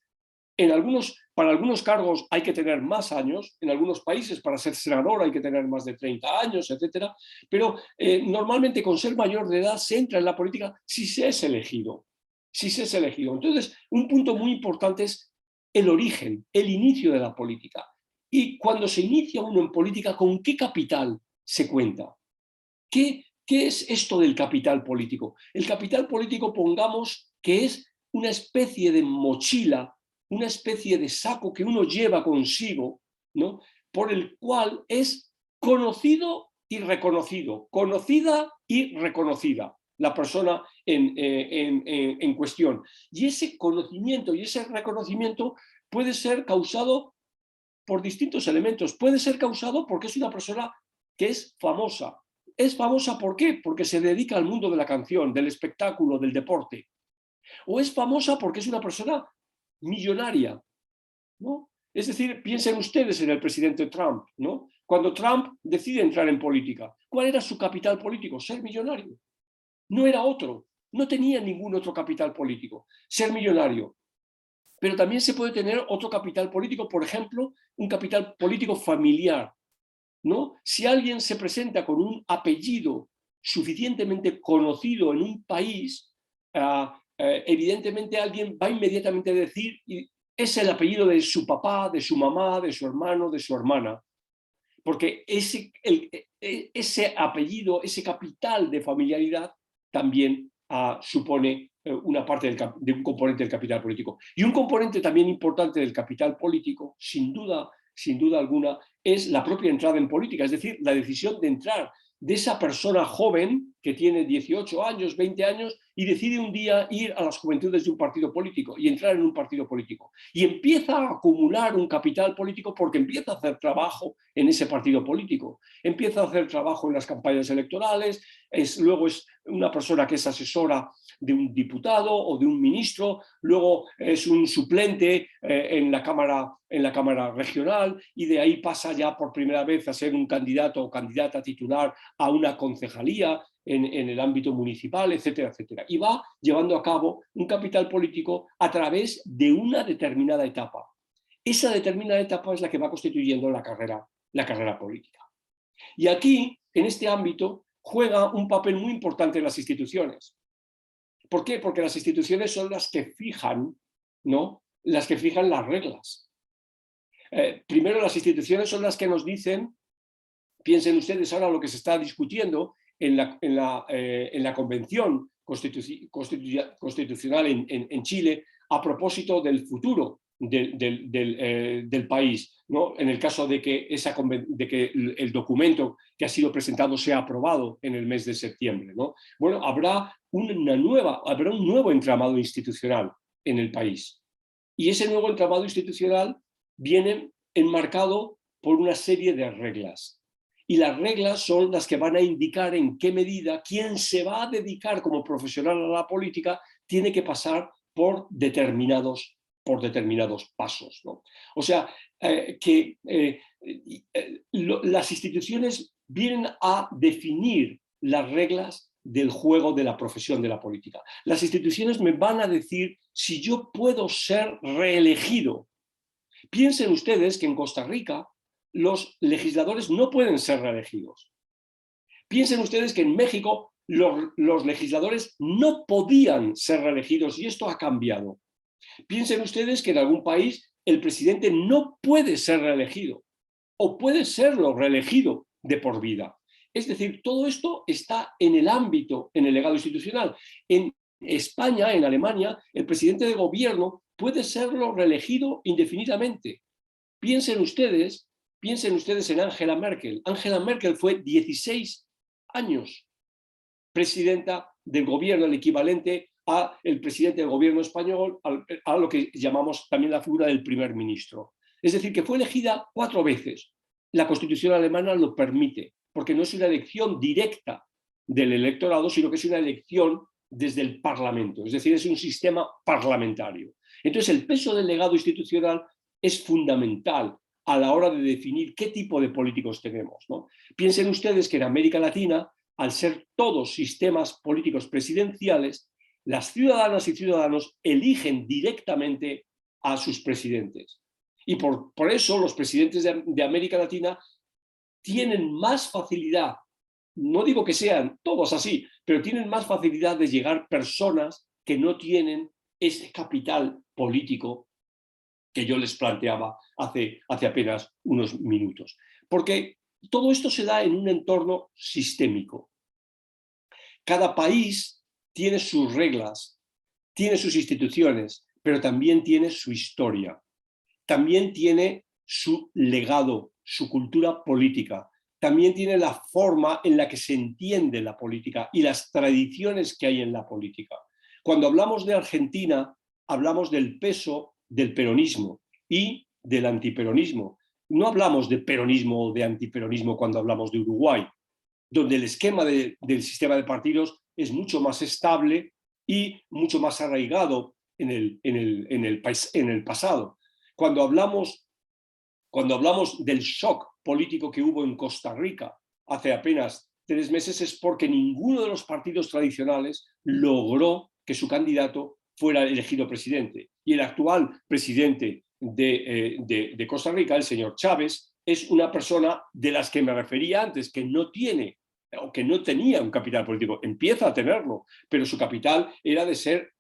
Para algunos cargos hay que tener más años, en algunos países para ser senador hay que tener más de 30 años, etc. Pero normalmente con ser mayor de edad se entra en la política si se es elegido. Si se es elegido. Entonces, un punto muy importante es el origen, el inicio de la política. Y cuando se inicia uno en política, ¿con qué capital se cuenta? ¿Qué es esto del capital político? El capital político, pongamos que es una especie de mochila, una especie de saco que uno lleva consigo, ¿no? Por el cual es conocido y reconocido, conocida y reconocida la persona en cuestión. Y ese conocimiento y ese reconocimiento puede ser causado por distintos elementos. Puede ser causado porque es una persona que es famosa. ¿Es famosa por qué? Porque se dedica al mundo de la canción, del espectáculo, del deporte. O es famosa porque es una persona millonaria, ¿no? Es decir, piensen ustedes en el presidente Trump, ¿no? Cuando Trump decide entrar en política, ¿cuál era su capital político? Ser millonario. No era otro. No tenía ningún otro capital político. Ser millonario. Pero también se puede tener otro capital político, por ejemplo, un capital político familiar, ¿no? Si alguien se presenta con un apellido suficientemente conocido en un país, evidentemente alguien va inmediatamente a decir, es el apellido de su papá, de su mamá, de su hermano, de su hermana. Porque ese apellido, ese capital de familiaridad también supone una parte de un componente del capital político. Y un componente también importante del capital político, sin duda alguna, es la propia entrada en política, es decir, la decisión de entrar de esa persona joven que tiene 18 años, 20 años y decide un día ir a las juventudes de un partido político y entrar en un partido político. Y empieza a acumular un capital político porque empieza a hacer trabajo en ese partido político, empieza a hacer trabajo en las campañas electorales, luego es una persona que es asesora de un diputado o de un ministro, luego es un suplente en la Cámara regional y de ahí pasa ya por primera vez a ser un candidato o candidata titular a una concejalía en el ámbito municipal, etcétera, etcétera. Y va llevando a cabo un capital político a través de una determinada etapa. Esa determinada etapa es la que va constituyendo la carrera política. Y aquí, en este ámbito, juega un papel muy importante las instituciones. ¿Por qué? Porque las instituciones son las que fijan, ¿no? Las que fijan las reglas. Primero, las instituciones son las que nos dicen, piensen ustedes ahora lo que se está discutiendo en la Convención Constitucional en Chile a propósito del futuro del país, ¿no? En el caso de que el documento que ha sido presentado sea aprobado en el mes de septiembre, ¿no? Bueno, habrá un nuevo entramado institucional en el país. Y ese nuevo entramado institucional viene enmarcado por una serie de reglas. Y las reglas son las que van a indicar en qué medida quien se va a dedicar como profesional a la política tiene que pasar por determinados pasos, ¿no? O sea, las instituciones vienen a definir las reglas del juego de la profesión de la política. Las instituciones me van a decir si yo puedo ser reelegido. Piensen ustedes que en Costa Rica los legisladores no pueden ser reelegidos. Piensen ustedes que en México los legisladores no podían ser reelegidos y esto ha cambiado. Piensen ustedes que en algún país el presidente no puede ser reelegido o puede serlo reelegido de por vida. Es decir, todo esto está en el ámbito, en el legado institucional. En España, en Alemania, el presidente de gobierno puede serlo reelegido indefinidamente. Piensen ustedes en Angela Merkel. Angela Merkel fue 16 años presidenta del gobierno, el equivalente al presidente del gobierno español, a lo que llamamos también la figura del primer ministro. Es decir, que fue elegida 4 veces. La Constitución alemana lo permite, porque no es una elección directa del electorado, sino que es una elección desde el Parlamento, es decir, es un sistema parlamentario. Entonces, el peso del legado institucional es fundamental a la hora de definir qué tipo de políticos tenemos, ¿no? Piensen ustedes que en América Latina, al ser todos sistemas políticos presidenciales, las ciudadanas y ciudadanos eligen directamente a sus presidentes. Y por eso los presidentes de América Latina tienen más facilidad, no digo que sean todos así, pero tienen más facilidad de llegar personas que no tienen ese capital político que yo les planteaba hace apenas unos minutos. Porque todo esto se da en un entorno sistémico. Cada país tiene sus reglas, tiene sus instituciones, pero también tiene su historia. También tiene su legado, su cultura política. También tiene la forma en la que se entiende la política y las tradiciones que hay en la política. Cuando hablamos de Argentina, hablamos del peso del peronismo y del antiperonismo. No hablamos de peronismo o de antiperonismo cuando hablamos de Uruguay, donde el esquema del sistema de partidos es mucho más estable y mucho más arraigado en el pasado. Cuando hablamos del shock político que hubo en Costa Rica hace apenas 3 meses es porque ninguno de los partidos tradicionales logró que su candidato fuera elegido presidente. Y el actual presidente de Costa Rica, el señor Chávez, es una persona de las que me refería antes, que no tiene o que no tenía un capital político. Empieza a tenerlo, pero su capital era de ser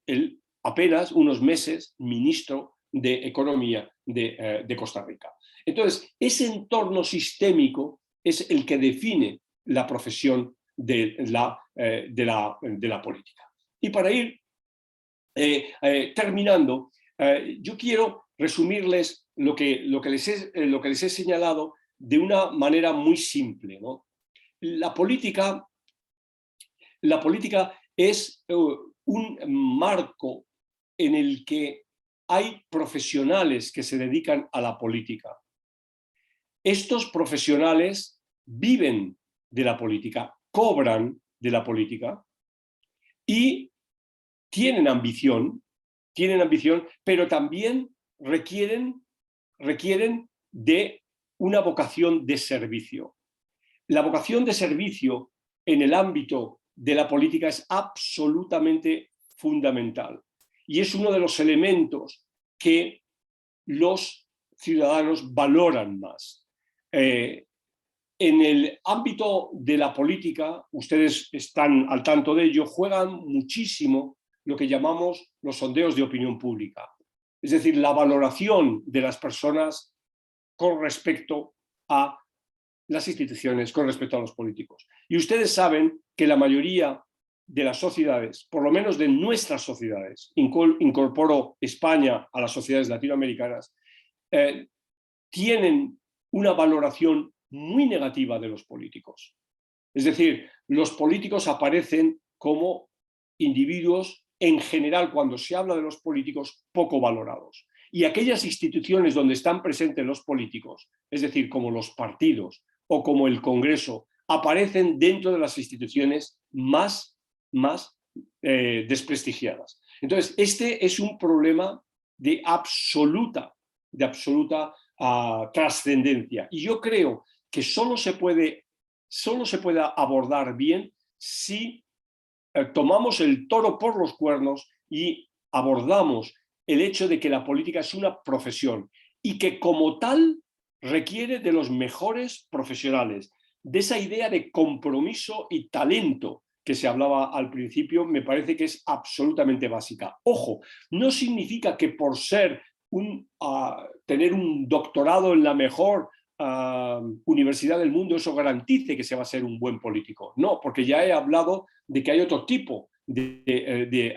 apenas unos meses ministro de Economía de Costa Rica. Entonces, ese entorno sistémico es el que define la profesión de la política. Y para ir terminando, yo quiero resumirles lo que les he señalado de una manera muy simple, ¿no? La política es un marco en el que hay profesionales que se dedican a la política. Estos profesionales viven de la política, cobran de la política y tienen ambición, pero también requieren de una vocación de servicio. La vocación de servicio en el ámbito de la política es absolutamente fundamental y es uno de los elementos que los ciudadanos valoran más. En el ámbito de la política, ustedes están al tanto de ello, juegan muchísimo lo que llamamos los sondeos de opinión pública, es decir, la valoración de las personas con respecto a las instituciones, con respecto a los políticos. Y ustedes saben que la mayoría de las sociedades, por lo menos de nuestras sociedades, incorporo España a las sociedades latinoamericanas, tienen una valoración muy negativa de los políticos. Es decir, los políticos aparecen como individuos, en general, cuando se habla de los políticos, poco valorados. Y aquellas instituciones donde están presentes los políticos, es decir, como los partidos o como el Congreso, aparecen dentro de las instituciones más desprestigiadas. Entonces, este es un problema de absoluta trascendencia. Y yo creo que solo se puede abordar bien si tomamos el toro por los cuernos y abordamos el hecho de que la política es una profesión y que como tal requiere de los mejores profesionales, de esa idea de compromiso y talento que se hablaba al principio. Me parece que es absolutamente básica. Ojo, no significa que por ser tener un doctorado en la mejor universidad del mundo eso garantice que se va a ser un buen político. No, porque ya he hablado de que hay otro tipo de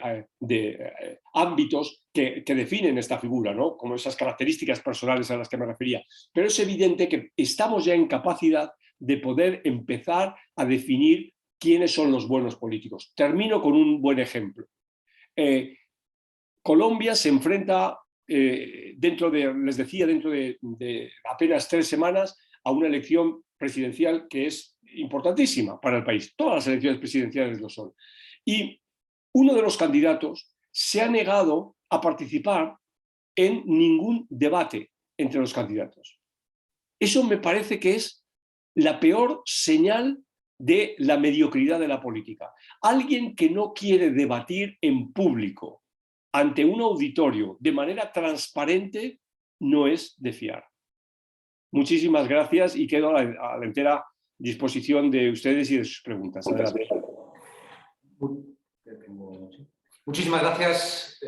ámbitos que definen esta figura, ¿no? Como esas características personales a las que me refería. Pero es evidente que estamos ya en capacidad de poder empezar a definir quiénes son los buenos políticos. Termino con un buen ejemplo. Colombia se enfrenta, dentro de apenas 3 semanas, a una elección presidencial que es importantísima para el país. Todas las elecciones presidenciales lo son. Y uno de los candidatos se ha negado a participar en ningún debate entre los candidatos. Eso me parece que es la peor señal de la mediocridad de la política. Alguien que no quiere debatir en público ante un auditorio de manera transparente no es de fiar. Muchísimas gracias y quedo a la entera disposición de ustedes y de sus preguntas. Adelante. Muchísimas gracias,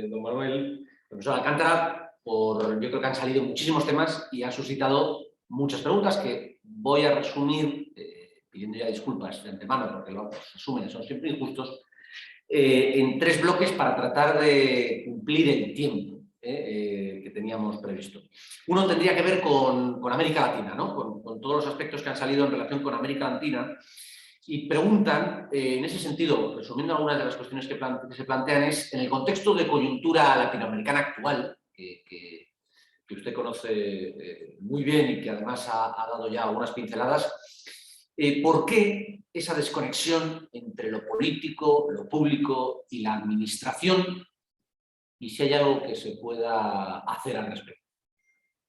don Manuel, profesor Alcántara, yo creo que han salido muchísimos temas y ha suscitado muchas preguntas que voy a resumir, pidiendo ya disculpas de antemano porque los resúmenes son siempre injustos, en 3 bloques para tratar de cumplir el tiempo que teníamos previsto. Uno tendría que ver con América Latina, ¿no? Con todos los aspectos que han salido en relación con América Latina. Y preguntan, en ese sentido, resumiendo algunas de las cuestiones que se plantean, es en el contexto de coyuntura latinoamericana actual, que usted conoce muy bien y que además ha dado ya algunas pinceladas, ¿por qué esa desconexión entre lo político, lo público y la administración? Y si hay algo que se pueda hacer al respecto.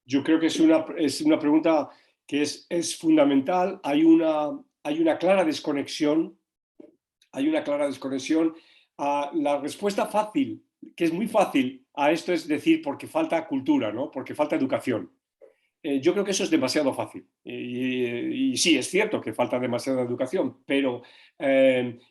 Yo creo que es una pregunta que es fundamental. Hay una clara desconexión. La respuesta fácil, que es muy fácil a esto, es decir porque falta cultura, ¿no? Porque falta educación. Yo creo que eso es demasiado fácil. Y sí, es cierto que falta demasiada educación, pero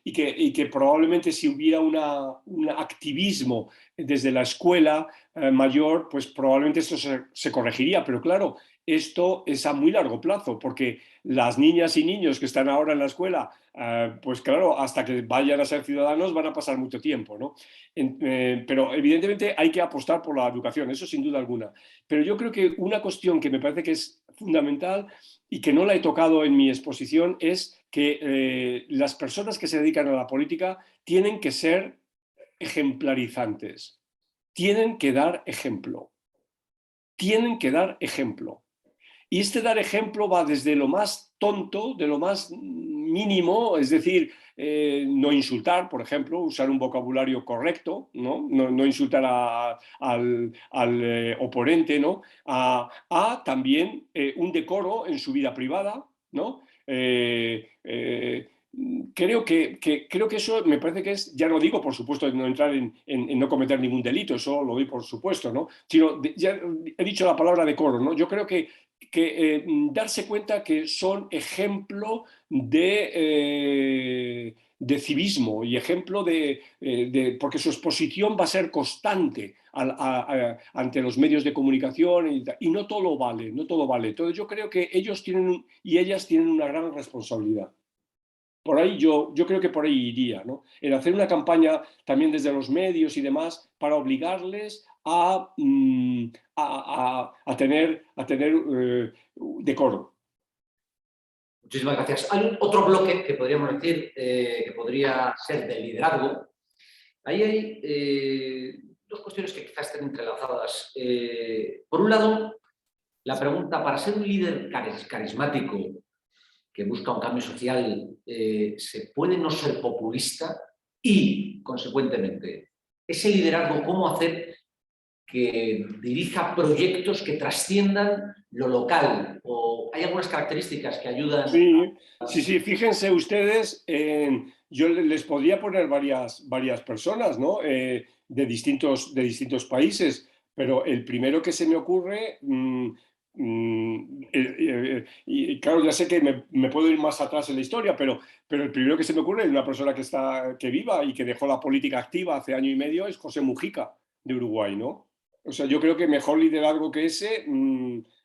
y que probablemente si hubiera un activismo desde la escuela mayor, pues probablemente esto se corregiría. Pero claro, esto es a muy largo plazo, porque las niñas y niños que están ahora en la escuela, pues claro, hasta que vayan a ser ciudadanos van a pasar mucho tiempo, ¿no? Pero evidentemente hay que apostar por la educación, eso sin duda alguna. Pero yo creo que una cuestión que me parece que es fundamental y que no la he tocado en mi exposición es que las personas que se dedican a la política tienen que ser ejemplarizantes, tienen que dar ejemplo. Y este dar ejemplo va desde lo más tonto, de lo más mínimo, es decir, no insultar, por ejemplo, usar un vocabulario correcto, no insultar al oponente, ¿no? A también un decoro en su vida privada, ¿no? Creo que eso me parece que es, ya no digo por supuesto no entrar en no cometer ningún delito, eso lo doy por supuesto, ¿no? Sino ya he dicho la palabra decoro, ¿no? Yo creo que darse cuenta que son ejemplo de civismo y ejemplo porque su exposición va a ser constante ante los medios de comunicación y no todo vale. Entonces yo creo que ellos y ellas tienen una gran responsabilidad. Por ahí yo creo que por ahí iría, ¿no? En hacer una campaña también desde los medios y demás para obligarles a tener decoro. Muchísimas gracias. Hay otro bloque que podríamos decir que podría ser de liderazgo. Ahí hay 2 cuestiones que quizás estén entrelazadas. Por un lado, la pregunta, para ser un líder carismático que busca un cambio social, ¿se puede no ser populista? Y, consecuentemente, ese liderazgo, ¿cómo hacer que dirija proyectos que trasciendan lo local? ¿O hay algunas características que ayudan? Sí, fíjense ustedes, yo les podría poner varias personas, ¿no? De distintos países, pero el primero que se me ocurre, y claro, ya sé que me puedo ir más atrás en la historia, pero el primero que se me ocurre es una persona que viva y que dejó la política activa hace año y medio, es José Mujica, de Uruguay, ¿no? O sea, yo creo que mejor liderazgo que ese,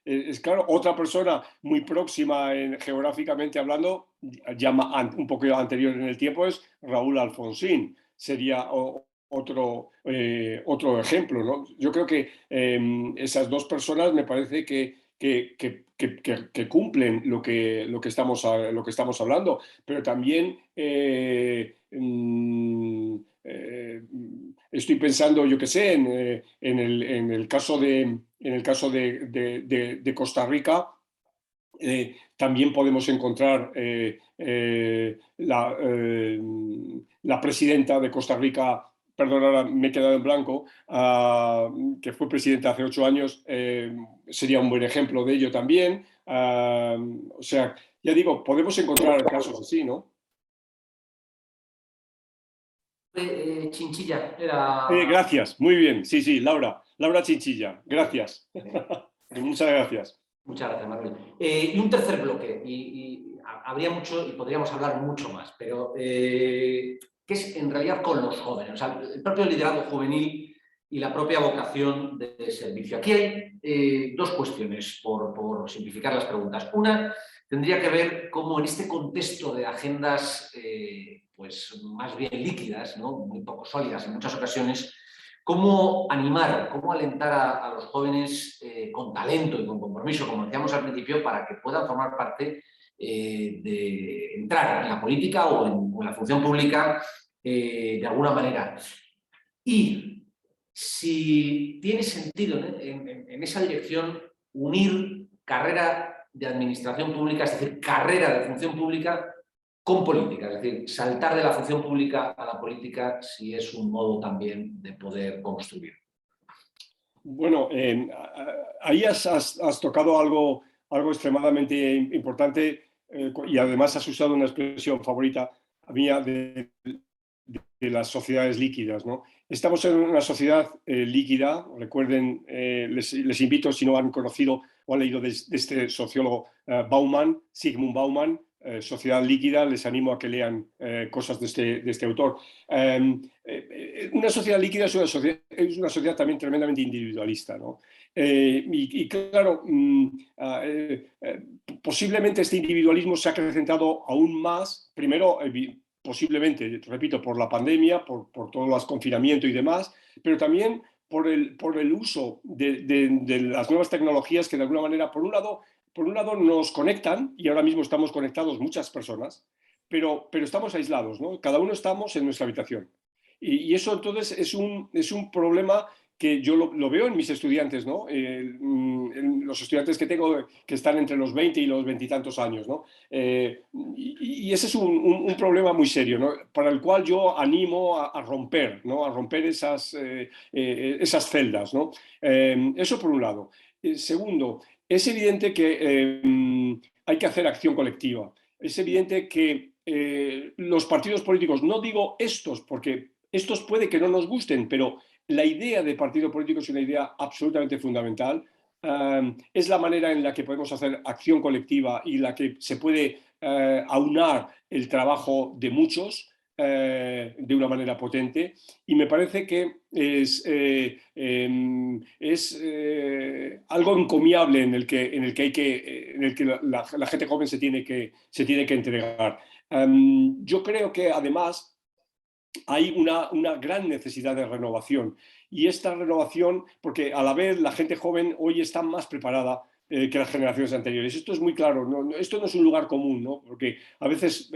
es claro, otra persona muy próxima geográficamente hablando, ya un poco anterior en el tiempo, es Raúl Alfonsín. Sería otro ejemplo, ¿no? Yo creo que esas dos personas me parece que cumplen lo que estamos hablando, pero también estoy pensando, yo qué sé, en el caso de Costa Rica. También podemos encontrar la presidenta de Costa Rica, perdón, ahora me he quedado en blanco, que fue presidenta hace 8 años, sería un buen ejemplo de ello también. O sea, ya digo, podemos encontrar casos así, ¿no? Chinchilla, era... Gracias, muy bien, sí, Laura Chinchilla, gracias. Muchas gracias. Muchas gracias, Manuel. Y un tercer bloque, habría mucho y podríamos hablar mucho más, pero que es en realidad con los jóvenes, o sea, el propio liderazgo juvenil y la propia vocación de servicio. Aquí hay dos cuestiones, por simplificar las preguntas. Una tendría que ver cómo en este contexto de agendas pues más bien líquidas, ¿no? Muy poco sólidas en muchas ocasiones, cómo animar, cómo alentar a los jóvenes con talento y con compromiso, como decíamos al principio, para que puedan formar parte de entrar en la política o en la función pública de alguna manera. Y si tiene sentido en esa dirección unir carrera de administración pública, es decir, carrera de función pública, con política, es decir, saltar de la función pública a la política si es un modo también de poder construir. Bueno, ahí has tocado algo extremadamente importante, y además has usado una expresión favorita mía de las sociedades líquidas, ¿no? Estamos en una sociedad líquida. Recuerden, les invito, si no han conocido o han leído de este sociólogo Bauman, Zygmunt Bauman, Sociedad líquida, les animo a que lean cosas de este autor. Una sociedad líquida es una sociedad también tremendamente individualista, ¿no? Y claro, posiblemente este individualismo se ha acrecentado aún más, primero, posiblemente, repito, por la pandemia, por todos los confinamientos y demás, pero también por el uso de las nuevas tecnologías que de alguna manera, por un lado nos conectan, y ahora mismo estamos conectados muchas personas, pero estamos aislados, ¿no? Cada uno estamos en nuestra habitación. Y eso entonces es un problema que yo lo veo en mis estudiantes, ¿no? En los estudiantes que tengo que están entre los 20 y los 20 y tantos años, ¿no? Y ese es un problema muy serio, ¿no? Para el cual yo animo a romper, ¿no? A romper esas celdas, ¿no? Eso por un lado. Segundo, es evidente que hay que hacer acción colectiva. Es evidente que los partidos políticos, no digo estos, porque estos puede que no nos gusten, pero la idea de partido político es una idea absolutamente fundamental. Es la manera en la que podemos hacer acción colectiva y la que se puede aunar el trabajo de muchos de una manera potente, y me parece que es algo encomiable en el que la gente joven se tiene que entregar. Yo creo que además hay una gran necesidad de renovación, y esta renovación, porque a la vez la gente joven hoy está más preparada que las generaciones anteriores. Esto es muy claro, ¿no? Esto no es un lugar común, ¿no? Porque a veces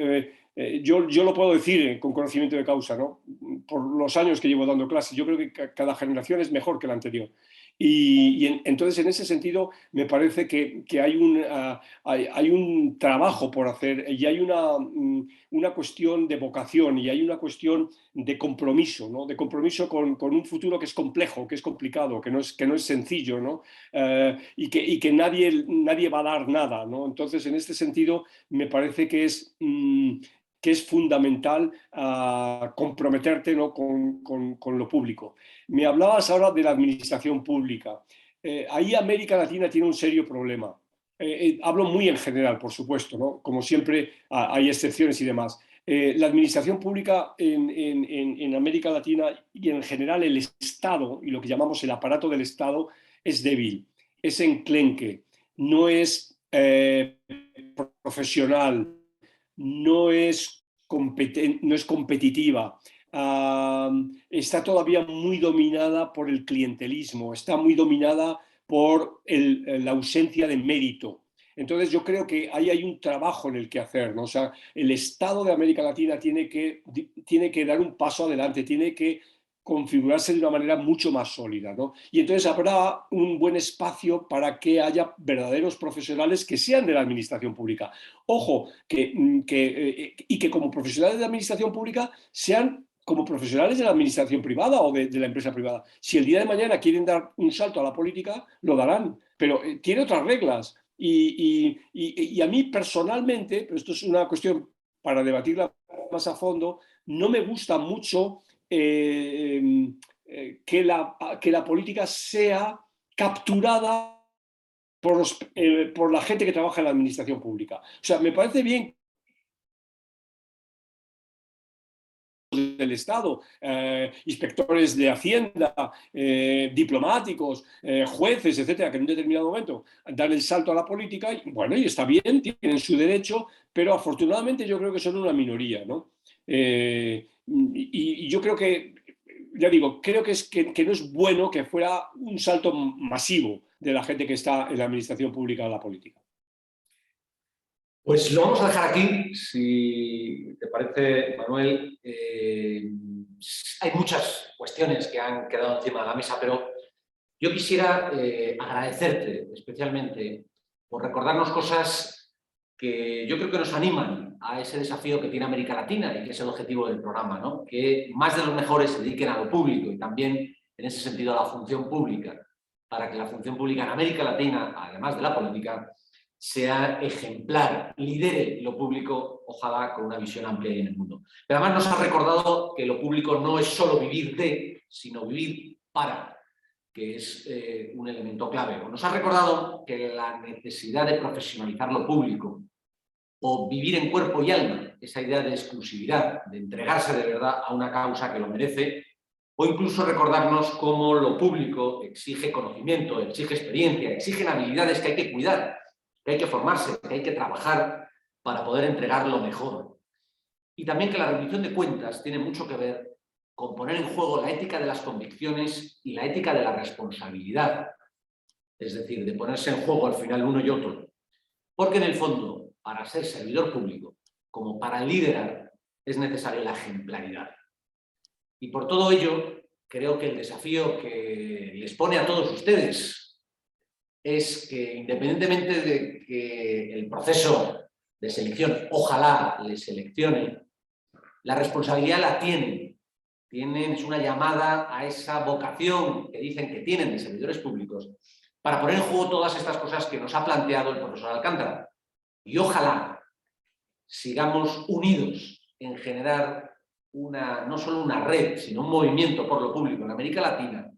yo lo puedo decir con conocimiento de causa, ¿no? Por los años que llevo dando clases, yo creo que cada generación es mejor que la anterior. Entonces, en ese sentido, me parece que hay un trabajo por hacer y hay una cuestión de vocación y hay una cuestión de compromiso, ¿no? De compromiso con un futuro que es complejo, que es complicado, que no es sencillo, ¿no? Y que nadie va a dar nada, ¿no? Entonces, en este sentido, me parece que es fundamental comprometerte, ¿no? con lo público. Me hablabas ahora de la administración pública. Ahí América Latina tiene un serio problema. Hablo muy en general, por supuesto, ¿no? Como siempre hay excepciones y demás. La administración pública en América Latina y en general el Estado y lo que llamamos el aparato del Estado es débil, es enclenque, no es profesional, no es competitiva. Está todavía muy dominada por el clientelismo, está muy dominada por la ausencia de mérito. Entonces yo creo que ahí hay un trabajo en el que hacer, ¿no? O sea, el Estado de América Latina tiene que dar un paso adelante, tiene que configurarse de una manera mucho más sólida, ¿no? Y entonces habrá un buen espacio para que haya verdaderos profesionales que sean de la administración pública. Ojo, y que como profesionales de la administración pública sean como profesionales de la administración privada o de la empresa privada. Si el día de mañana quieren dar un salto a la política, lo darán, pero tiene otras reglas. Y a mí personalmente, pero esto es una cuestión para debatirla más a fondo, no me gusta mucho que la política sea capturada por la gente que trabaja en la administración pública. O sea, me parece bien del Estado, inspectores de Hacienda, diplomáticos, jueces, etcétera, que en un determinado momento dan el salto a la política, y bueno, y está bien, tienen su derecho, pero afortunadamente yo creo que son una minoría, ¿no? Y yo creo que, ya digo, creo que no es bueno que fuera un salto masivo de la gente que está en la administración pública a la política. Pues lo vamos a dejar aquí, si te parece, Manuel. Hay muchas cuestiones que han quedado encima de la mesa, pero yo quisiera agradecerte especialmente por recordarnos cosas que yo creo que nos animan a ese desafío que tiene América Latina y que es el objetivo del programa, ¿no? Que más de los mejores se dediquen a lo público y también, en ese sentido, a la función pública, para que la función pública en América Latina, además de la política, sea ejemplar, lidere lo público, ojalá con una visión amplia en el mundo. Pero además nos ha recordado que lo público no es solo vivir de, sino vivir para, que es un elemento clave. Nos ha recordado que la necesidad de profesionalizar lo público o vivir en cuerpo y alma, esa idea de exclusividad, de entregarse de verdad a una causa que lo merece, o incluso recordarnos cómo lo público exige conocimiento, exige experiencia, exigen habilidades que hay que cuidar, que hay que formarse, que hay que trabajar para poder entregar lo mejor. Y también que la rendición de cuentas tiene mucho que ver con poner en juego la ética de las convicciones y la ética de la responsabilidad. Es decir, de ponerse en juego al final uno y otro. Porque en el fondo, para ser servidor público, como para liderar, es necesaria la ejemplaridad. Y por todo ello, creo que el desafío que les pone a todos ustedes es que, independientemente de que el proceso de selección, ojalá les seleccione, la responsabilidad la tienen. Es una llamada a esa vocación que dicen que tienen de servidores públicos para poner en juego todas estas cosas que nos ha planteado el profesor Alcántara. Y ojalá sigamos unidos en generar no solo una red, sino un movimiento por lo público en América Latina,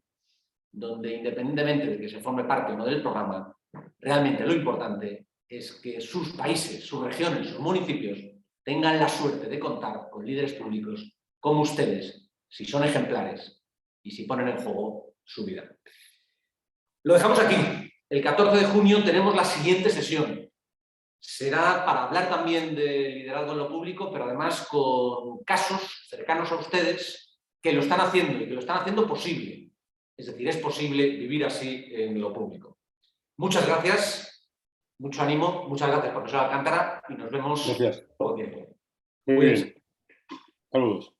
donde, independientemente de que se forme parte o no del programa, realmente lo importante es que sus países, sus regiones, sus municipios tengan la suerte de contar con líderes públicos como ustedes, si son ejemplares y si ponen en juego su vida. Lo dejamos aquí. El 14 de junio tenemos la siguiente sesión. Será para hablar también de liderazgo en lo público, pero además con casos cercanos a ustedes que lo están haciendo y que lo están haciendo posible. Es decir, es posible vivir así en lo público. Muchas gracias, mucho ánimo, muchas gracias, profesor Alcántara, y nos vemos Gracias. poco tiempo. Muy bien. Saludos.